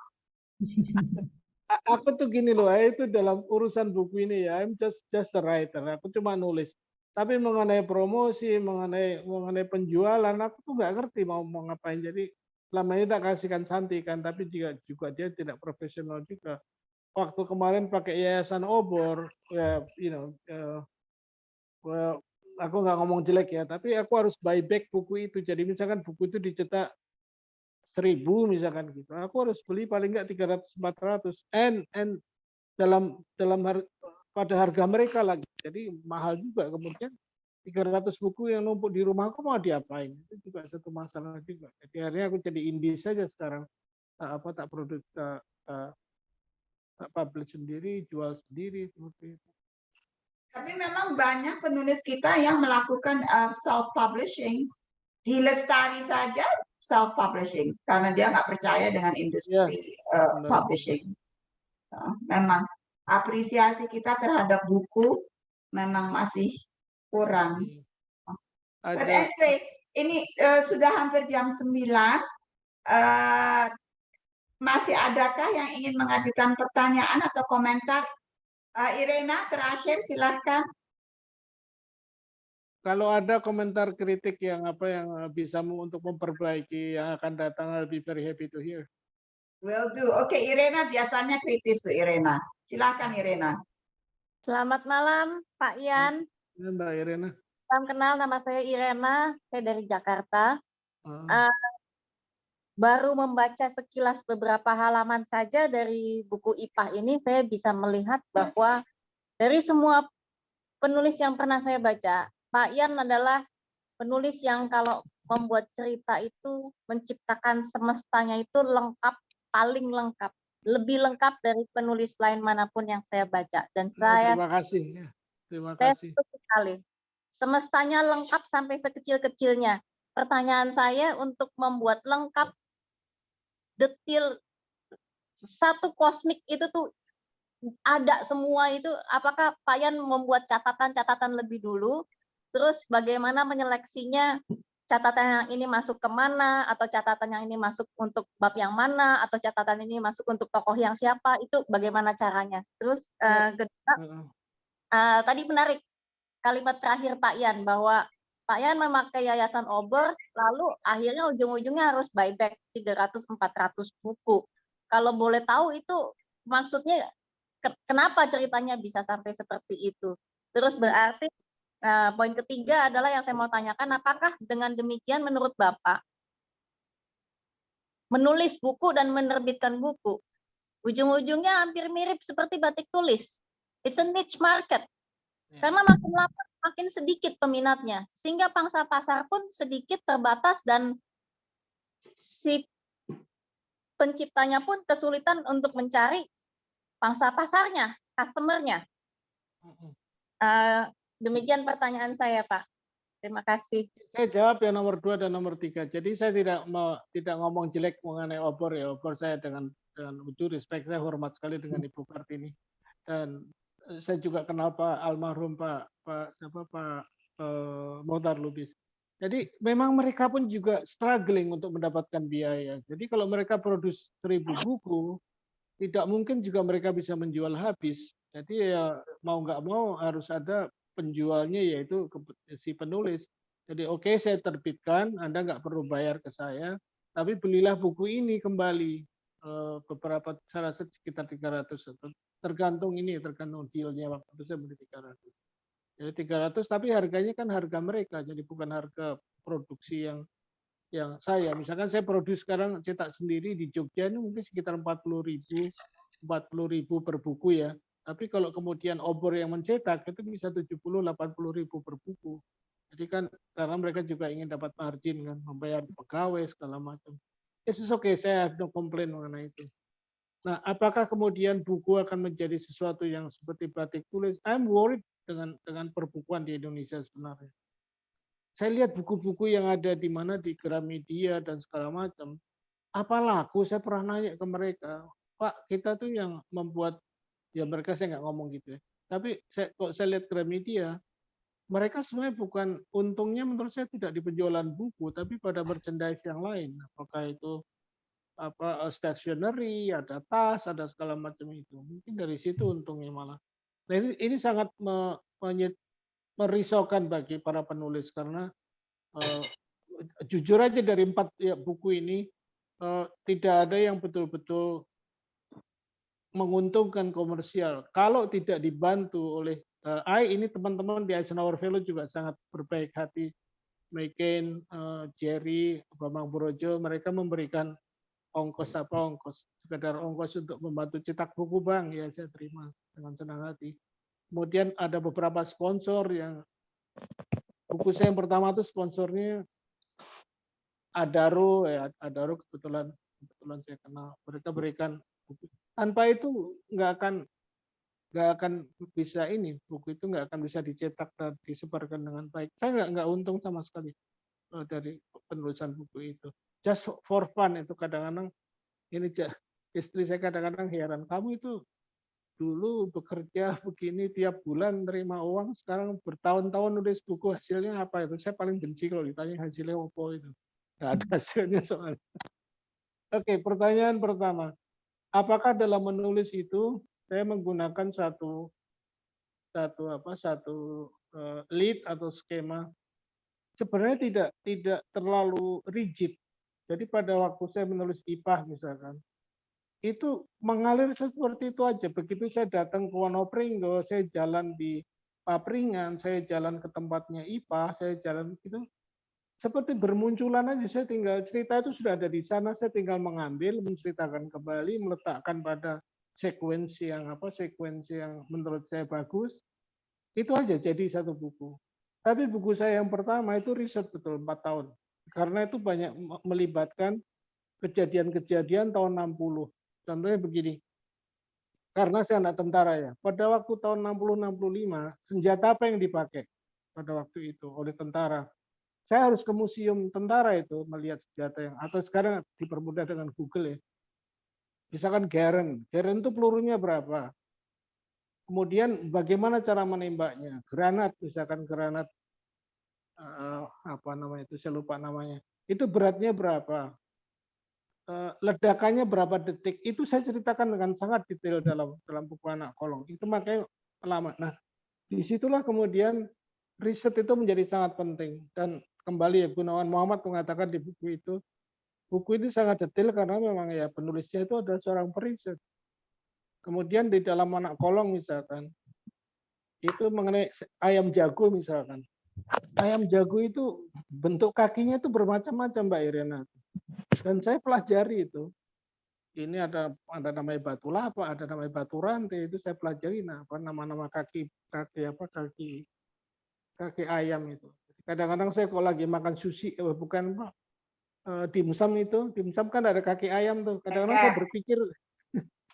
Aku tuh gini loh, itu dalam urusan buku ini ya, I'm just a writer. Aku cuma nulis. Tapi mengenai promosi, mengenai penjualan, aku tuh nggak ngerti mau ngapain. Jadi selama ini tak kasihkan Santi kan, tapi juga dia tidak profesional juga. Waktu kemarin pakai Yayasan Obor, ya, aku nggak ngomong jelek ya, tapi aku harus buy back buku itu. Jadi misalkan buku itu dicetak 1000 misalkan gitu, aku harus beli paling nggak 300-400, and pada harga mereka lagi. Jadi mahal juga. Kemudian 300 buku yang numpuk di rumah aku mau diapain? Itu juga satu masalah juga. Jadi akhirnya aku jadi indie saja sekarang. Tak publish sendiri, jual sendiri seperti itu. Tapi memang banyak penulis kita yang melakukan self-publishing. Di Lestari saja self-publishing, karena dia nggak percaya dengan industri publishing. Memang apresiasi kita terhadap buku memang masih kurang. But anyway, ini sudah hampir jam 9. Masih adakah yang ingin mengajukan pertanyaan atau komentar? Irena, terakhir silakan. Kalau ada komentar kritik yang bisa untuk memperbaiki yang akan datang, I'll be very happy to hear. Will do. Oke, Irena biasanya kritis tuh Irena. Silakan Irena. Selamat malam, Pak Yan. Mbak Irena. Salam kenal, nama saya Irena. Saya dari Jakarta. Baru membaca sekilas beberapa halaman saja dari buku IPAH ini, saya bisa melihat bahwa dari semua penulis yang pernah saya baca, Pak Yan adalah penulis yang kalau membuat cerita itu menciptakan semestanya itu lengkap, paling lengkap, lebih lengkap dari penulis lain manapun yang saya baca. Dan saya terima kasih. Terima Saya kasih. setuju sekali. Semestanya lengkap sampai sekecil-kecilnya. Pertanyaan saya untuk membuat lengkap detail satu kosmik itu tuh ada semua itu, apakah Pak Yan membuat catatan-catatan lebih dulu, terus bagaimana menyeleksinya, catatan yang ini masuk ke mana, atau catatan yang ini masuk untuk bab yang mana, atau catatan ini masuk untuk tokoh yang siapa, itu bagaimana caranya. Terus kedua, tadi menarik kalimat terakhir Pak Yan, bahwa Pak Yan memakai Yayasan Obor, lalu akhirnya ujung-ujungnya harus buyback 300-400 buku. Kalau boleh tahu itu maksudnya kenapa ceritanya bisa sampai seperti itu. Terus berarti poin ketiga adalah yang saya mau tanyakan, apakah dengan demikian menurut Bapak, menulis buku dan menerbitkan buku, ujung-ujungnya hampir mirip seperti batik tulis. It's a niche market. Karena makin lama makin sedikit peminatnya, sehingga pangsa pasar pun sedikit terbatas dan si penciptanya pun kesulitan untuk mencari pangsa pasarnya, customer-nya. Demikian pertanyaan saya, Pak. Terima kasih. Saya jawab yang nomor 2 dan nomor 3. Jadi saya tidak ngomong jelek mengenai Obor ya. Obor saya dengan wujud respect, saya hormat sekali dengan Ibu Kartini. Dan saya juga kenal Pak almarhum Pak Mohtar Lubis. Jadi memang mereka pun juga struggling untuk mendapatkan biaya. Jadi kalau mereka produksi 1000 buku, tidak mungkin juga mereka bisa menjual habis. Jadi ya mau nggak mau harus ada penjualnya, yaitu si penulis. Jadi oke, saya terbitkan, Anda nggak perlu bayar ke saya, tapi belilah buku ini kembali. Beberapa saya rasa sekitar 300, tergantung dealnya, waktu itu saya beli 300. Jadi 300, tapi harganya kan harga mereka, jadi bukan harga produksi yang saya. Misalkan saya produksi sekarang cetak sendiri di Jogja ini mungkin sekitar 40.000 per buku ya. Tapi kalau kemudian Obor yang mencetak itu bisa 70-80.000 per buku. Jadi kan karena mereka juga ingin dapat margin kan, membayar pegawai segala macam. It's okay, saya have no complaint mengenai itu. Nah, apakah kemudian buku akan menjadi sesuatu yang seperti batik tulis? I'm worried dengan perbukuan di Indonesia sebenarnya. Saya lihat buku-buku yang ada di mana di Gramedia dan segala macam. Apa laku? Saya pernah nanya ke mereka, Pak, kita tuh yang membuat, ya mereka saya nggak ngomong gitu ya. Tapi kok saya lihat Gramedia, mereka sebenarnya bukan, untungnya menurut saya tidak di penjualan buku, tapi pada merchandise yang lain. Apakah itu stationery, ada tas, ada segala macam itu. Mungkin dari situ untungnya malah. Nah ini sangat merisaukan bagi para penulis karena jujur aja dari 4 buku ini tidak ada yang betul-betul menguntungkan komersial kalau tidak dibantu oleh ini teman-teman di Eisenhower Fellow juga sangat berbaik hati. McCain, Jerry, Bambang Brojo, mereka memberikan sekedar ongkos untuk membantu cetak buku, Bang, ya saya terima dengan senang hati. Kemudian ada beberapa sponsor yang buku saya yang pertama itu sponsornya Adaro, ya Adaro kebetulan saya kenal. Mereka berikan buku. Tanpa itu nggak akan bisa buku itu nggak akan bisa dicetak dan disebarkan dengan baik. Saya nggak untung sama sekali dari penulisan buku itu. Just for fun itu kadang-kadang istri saya kadang-kadang heran, kamu itu dulu bekerja begini tiap bulan terima uang, sekarang bertahun-tahun nulis buku, hasilnya apa itu? Saya paling benci kalau ditanya hasilnya apa itu. Nggak ada hasilnya soalnya. Oke, pertanyaan pertama. Apakah dalam menulis itu saya menggunakan satu lead atau skema? Sebenarnya tidak terlalu rigid. Jadi pada waktu saya menulis IPA misalkan, itu mengalir seperti itu aja. Begitu saya datang ke Wonopringgo, saya jalan di Papringan, saya jalan ke tempatnya IPA, saya jalan gitu. Seperti bermunculan aja, saya tinggal cerita itu sudah ada di sana, saya tinggal mengambil, menceritakan kembali, meletakkan pada sekuensi yang menurut saya bagus. Itu aja jadi satu buku. Tapi buku saya yang pertama itu riset betul 4 tahun. Karena itu banyak melibatkan kejadian-kejadian tahun 60. Contohnya begini, karena saya anak tentara ya. Pada waktu tahun 60-65, senjata apa yang dipakai pada waktu itu oleh tentara? Saya harus ke museum tentara itu melihat senjata yang, atau sekarang dipermudah dengan Google ya. Misalkan Garand itu pelurunya berapa? Kemudian bagaimana cara menembaknya? Granat, misalkan granat apa namanya itu, saya lupa namanya. Itu beratnya berapa? Ledakannya berapa detik? Itu saya ceritakan dengan sangat detail dalam buku Anak Kolong. Itu makanya lama. Nah, disitulah kemudian riset itu menjadi sangat penting. Dan kembali ya, Gunawan Muhammad mengatakan di buku itu sangat detail karena memang ya penulisnya itu adalah seorang periset. Kemudian di dalam Anak Kolong misalkan, itu mengenai ayam jago misalkan. Ayam jago itu bentuk kakinya itu bermacam-macam Mbak Irena. Dan saya pelajari itu. Ini ada namanya batu lapa, ada namanya batu rantai, itu saya pelajari apa nama-nama kaki ayam itu. Kadang-kadang saya kalau lagi makan sushi, bukan dimsum itu, dimsum kan ada kaki ayam tuh. Kadang-kadang saya berpikir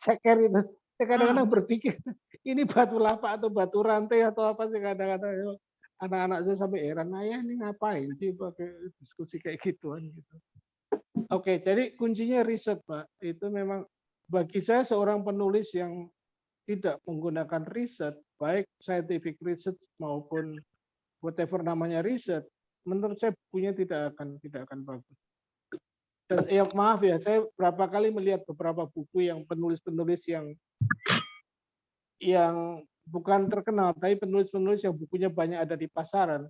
ceker itu. Saya kadang-kadang berpikir ini batu lapa atau batu rantai atau apa sih, kadang-kadang anak-anak saya sampai heran, ayah ini ngapain sih pakai diskusi kayak gituan gitu. Oke, jadi kuncinya riset, Pak. Itu memang bagi saya seorang penulis yang tidak menggunakan riset, baik scientific research maupun whatever namanya riset, menurut saya bukunya tidak akan bagus. Dan ya maaf ya, saya berapa kali melihat beberapa buku yang penulis-penulis yang bukan terkenal, tapi penulis-penulis yang bukunya banyak ada di pasaran.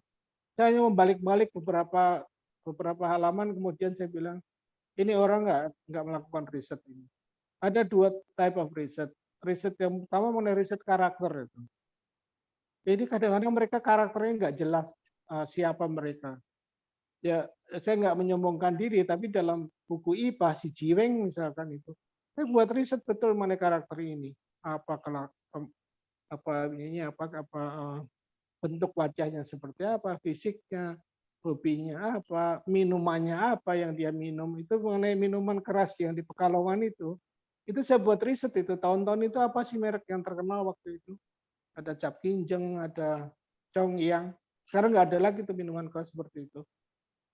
Saya hanya membalik-balik beberapa halaman, kemudian saya bilang, ini orang nggak melakukan riset ini. Ada dua type of riset. Riset yang pertama mengenai riset karakter itu. Jadi kadang-kadang mereka karakternya nggak jelas siapa mereka. Ya, saya nggak menyombongkan diri, tapi dalam buku IPA si Jiweng misalkan itu, saya buat riset betul mengenai karakter ini. Bentuk wajahnya seperti apa, fisiknya, hobinya apa, minumannya apa yang dia minum. Itu mengenai minuman keras yang di Pekalongan itu saya buat riset itu. Tahun-tahun itu apa sih merek yang terkenal waktu itu? Ada Cap Kinjeng, ada Chongyang. Sekarang nggak ada lagi tuh minuman keras seperti itu.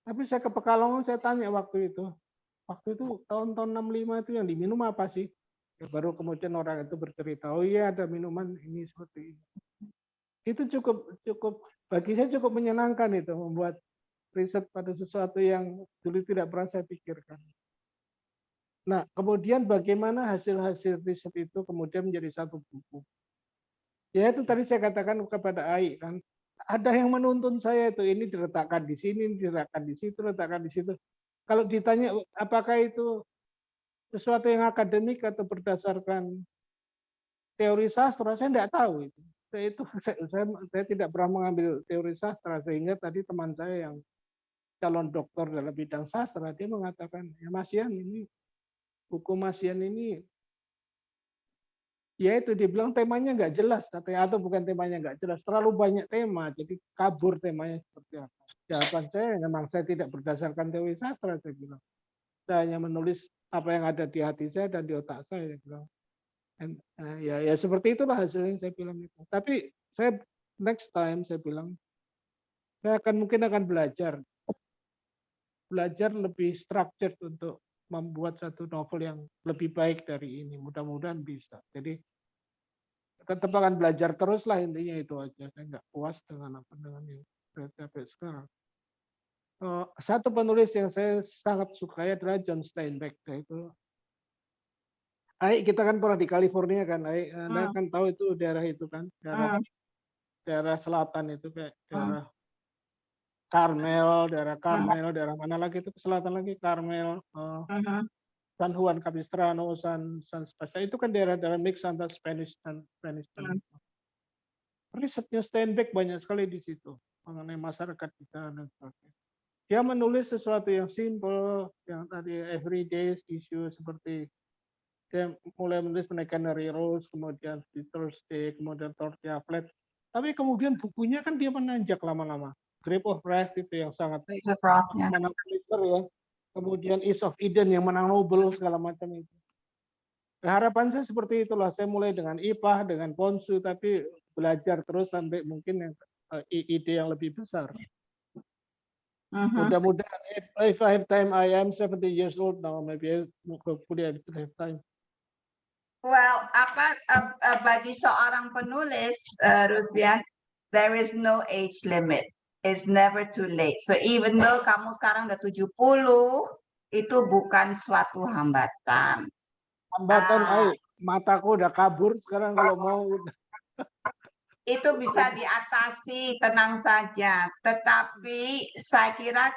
Tapi saya ke Pekalongan, saya tanya waktu itu tahun-tahun 65 itu yang diminum apa sih? Ya, baru kemudian orang itu bercerita, oh iya ada minuman ini seperti ini. Itu cukup bagi saya cukup menyenangkan itu, membuat riset pada sesuatu yang dulu tidak pernah saya pikirkan. Nah, kemudian bagaimana hasil-hasil riset itu kemudian menjadi satu buku. Ya itu tadi saya katakan kepada Ai kan, ada yang menuntun saya itu, ini diletakkan di sini, diletakkan di situ, diletakkan di situ. Kalau ditanya apakah itu sesuatu yang akademik atau berdasarkan teori sastra, saya tidak tahu itu. Saya tidak pernah mengambil teori sastra, sehingga tadi teman saya yang calon doktor dalam bidang sastra, dia mengatakan, ya Mas Yan, ini buku Mas Yan ini, ya itu dia bilang temanya nggak jelas, katanya, atau bukan temanya nggak jelas, terlalu banyak tema, jadi kabur temanya seperti apa. Jawaban saya, memang saya tidak berdasarkan teori sastra, saya bilang. Saya hanya menulis apa yang ada di hati saya dan di otak saya bilang. Ya seperti itulah hasilnya, saya bilang itu. Tapi saya next time saya bilang saya mungkin akan belajar lebih structured untuk membuat satu novel yang lebih baik dari ini. Mudah-mudahan bisa. Jadi tetap akan belajar terus lah, intinya itu aja. Saya nggak puas dengan yang saya capai sekarang. Satu penulis yang saya sangat sukai adalah John Steinbeck. Itu kita kan pernah di California kan, Anda kan tahu itu daerah itu kan, daerah selatan itu kayak daerah Carmel, daerah mana lagi itu selatan lagi, Carmel, San Juan Capistrano, San Sebastian, itu kan daerah-daerah mix antara Spanish dan risetnya Steinbeck banyak sekali di situ mengenai masyarakat kita dan sebagainya. Dia menulis sesuatu yang simple, yang tadi everyday issue seperti dia mulai menulis mengenai Canary Rose, kemudian di Thursday, kemudian Tortilla Flat. Tapi kemudian bukunya kan dia menanjak lama-lama. Grape of Wrath itu yang sangat menang Pulitzer ya. Kemudian East of Eden yang menang Nobel segala macam itu. harapan saya seperti itulah. Saya mulai dengan IPA, dengan Ponsu, tapi belajar terus sampai mungkin yang ide yang lebih besar. Mudah-mudahan if I have time, I am 70 years old now, maybe hopefully I will have time. Well, bagi seorang penulis, Rusdian, there is no age limit. It's never too late. So even though kamu sekarang udah 70, itu bukan suatu hambatan. Hambatan, mataku udah kabur sekarang kalau mau. Itu bisa diatasi, tenang saja. Tetapi saya kira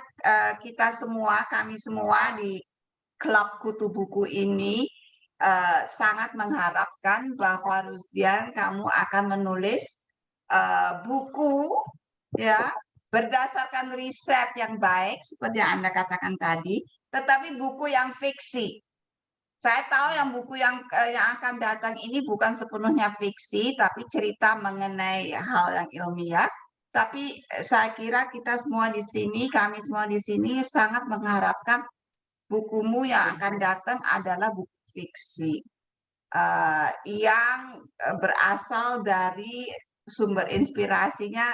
kita semua, kami semua di Klub Kutu Buku ini sangat mengharapkan bahwa Rusdian kamu akan menulis buku ya berdasarkan riset yang baik seperti yang Anda katakan tadi, tetapi buku yang fiksi. Saya tahu yang buku yang akan datang ini bukan sepenuhnya fiksi, tapi cerita mengenai hal yang ilmiah. Tapi saya kira kita semua di sini, kami semua di sini sangat mengharapkan bukumu yang akan datang adalah buku fiksi yang berasal dari sumber inspirasinya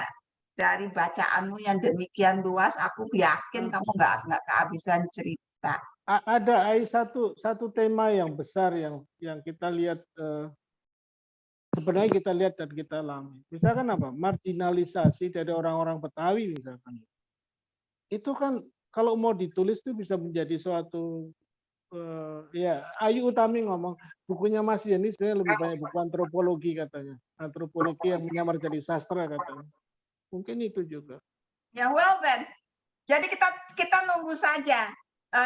dari bacaanmu yang demikian luas. Aku yakin kamu nggak kehabisan cerita. Ada satu tema yang besar yang kita lihat, sebenarnya kita lihat dan kita alami. Misalkan apa? Marginalisasi dari orang-orang Betawi misalkan. Itu kan kalau mau ditulis itu bisa menjadi suatu ya, Ayu Utami ngomong bukunya Mas Yeni sebenarnya lebih banyak buku antropologi katanya. Antropologi yang menyamar jadi sastra katanya. Mungkin itu juga. Ya, well then. Jadi kita nunggu saja.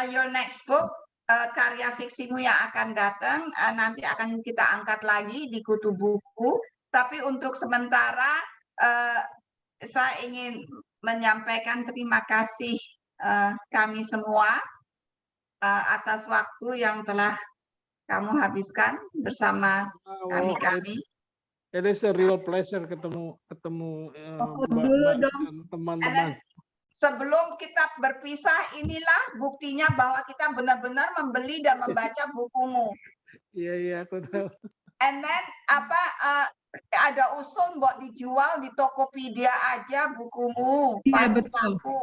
Your next book, karya fiksimu yang akan datang, nanti akan kita angkat lagi di Kutu Buku. Tapi untuk sementara, saya ingin menyampaikan terima kasih kami semua atas waktu yang telah kamu habiskan bersama kami. It is a real pleasure ketemu teman-teman. Sebelum kita berpisah, inilah buktinya bahwa kita benar-benar membeli dan membaca bukumu. Iya, aku tahu. And then ada usul buat dijual di Tokopedia aja bukumu. Iya, Pasti betul. laku.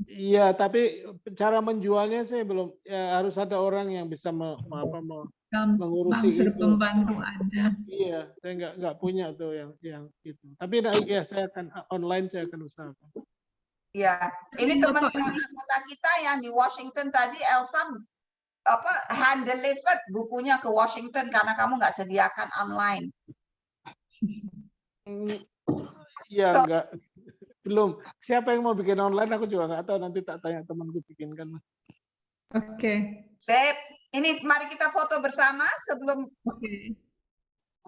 Iya, tapi cara menjualnya saya belum. Ya, harus ada orang yang bisa mengurusi itu. Pembantu aja. Iya, saya nggak punya tuh yang itu. Tapi ya saya akan online, saya akan usahakan. Ya, ini teman-teman anggota kita yang di Washington tadi, Elsa hand delivered bukunya ke Washington karena kamu nggak sediakan online. Iya, enggak, belum. Siapa yang mau bikin online? Aku juga nggak tahu. Nanti tak tanya temanku bikinkan. Oke. Sip. Ini mari kita foto bersama sebelum.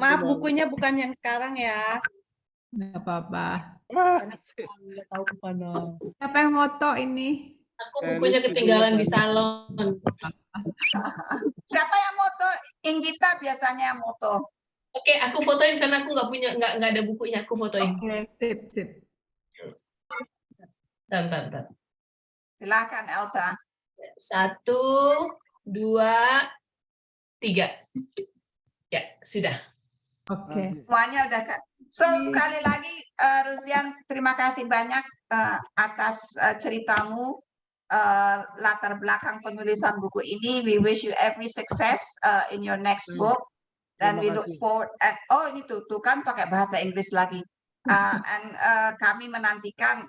Maaf, bukunya bukan yang sekarang ya. Nggak apa-apa. Nggak tahu kemana. Siapa yang moto ini? Aku bukunya ketinggalan di salon. Siapa yang moto? Inggita biasanya yang moto. Oke, aku fotoin karena aku nggak ada bukunya, aku fotoin. Oke, sip. Bentar. Silakan Elsa. 1, 2, 3. Ya, sudah. Oke. Semuanya udah kan. So sekali lagi Rusdian, terima kasih banyak atas ceritamu, latar belakang penulisan buku ini. We wish you every success in your next book. Dan we look forward at, ini tuh kan pakai bahasa Inggris lagi. And kami menantikan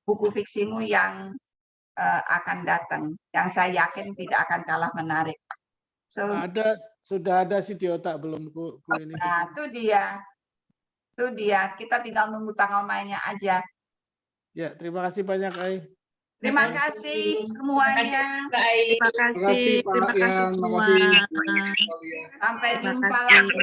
buku fiksimu yang akan datang, yang saya yakin tidak akan kalah menarik. So sudah ada sih di otak belum ini. Nah, itu dia. Kita tinggal nunggu tanggal mainnya aja. Ya, terima kasih banyak, Ai. Terima kasih semuanya. Terima kasih semua. Sampai jumpa lagi.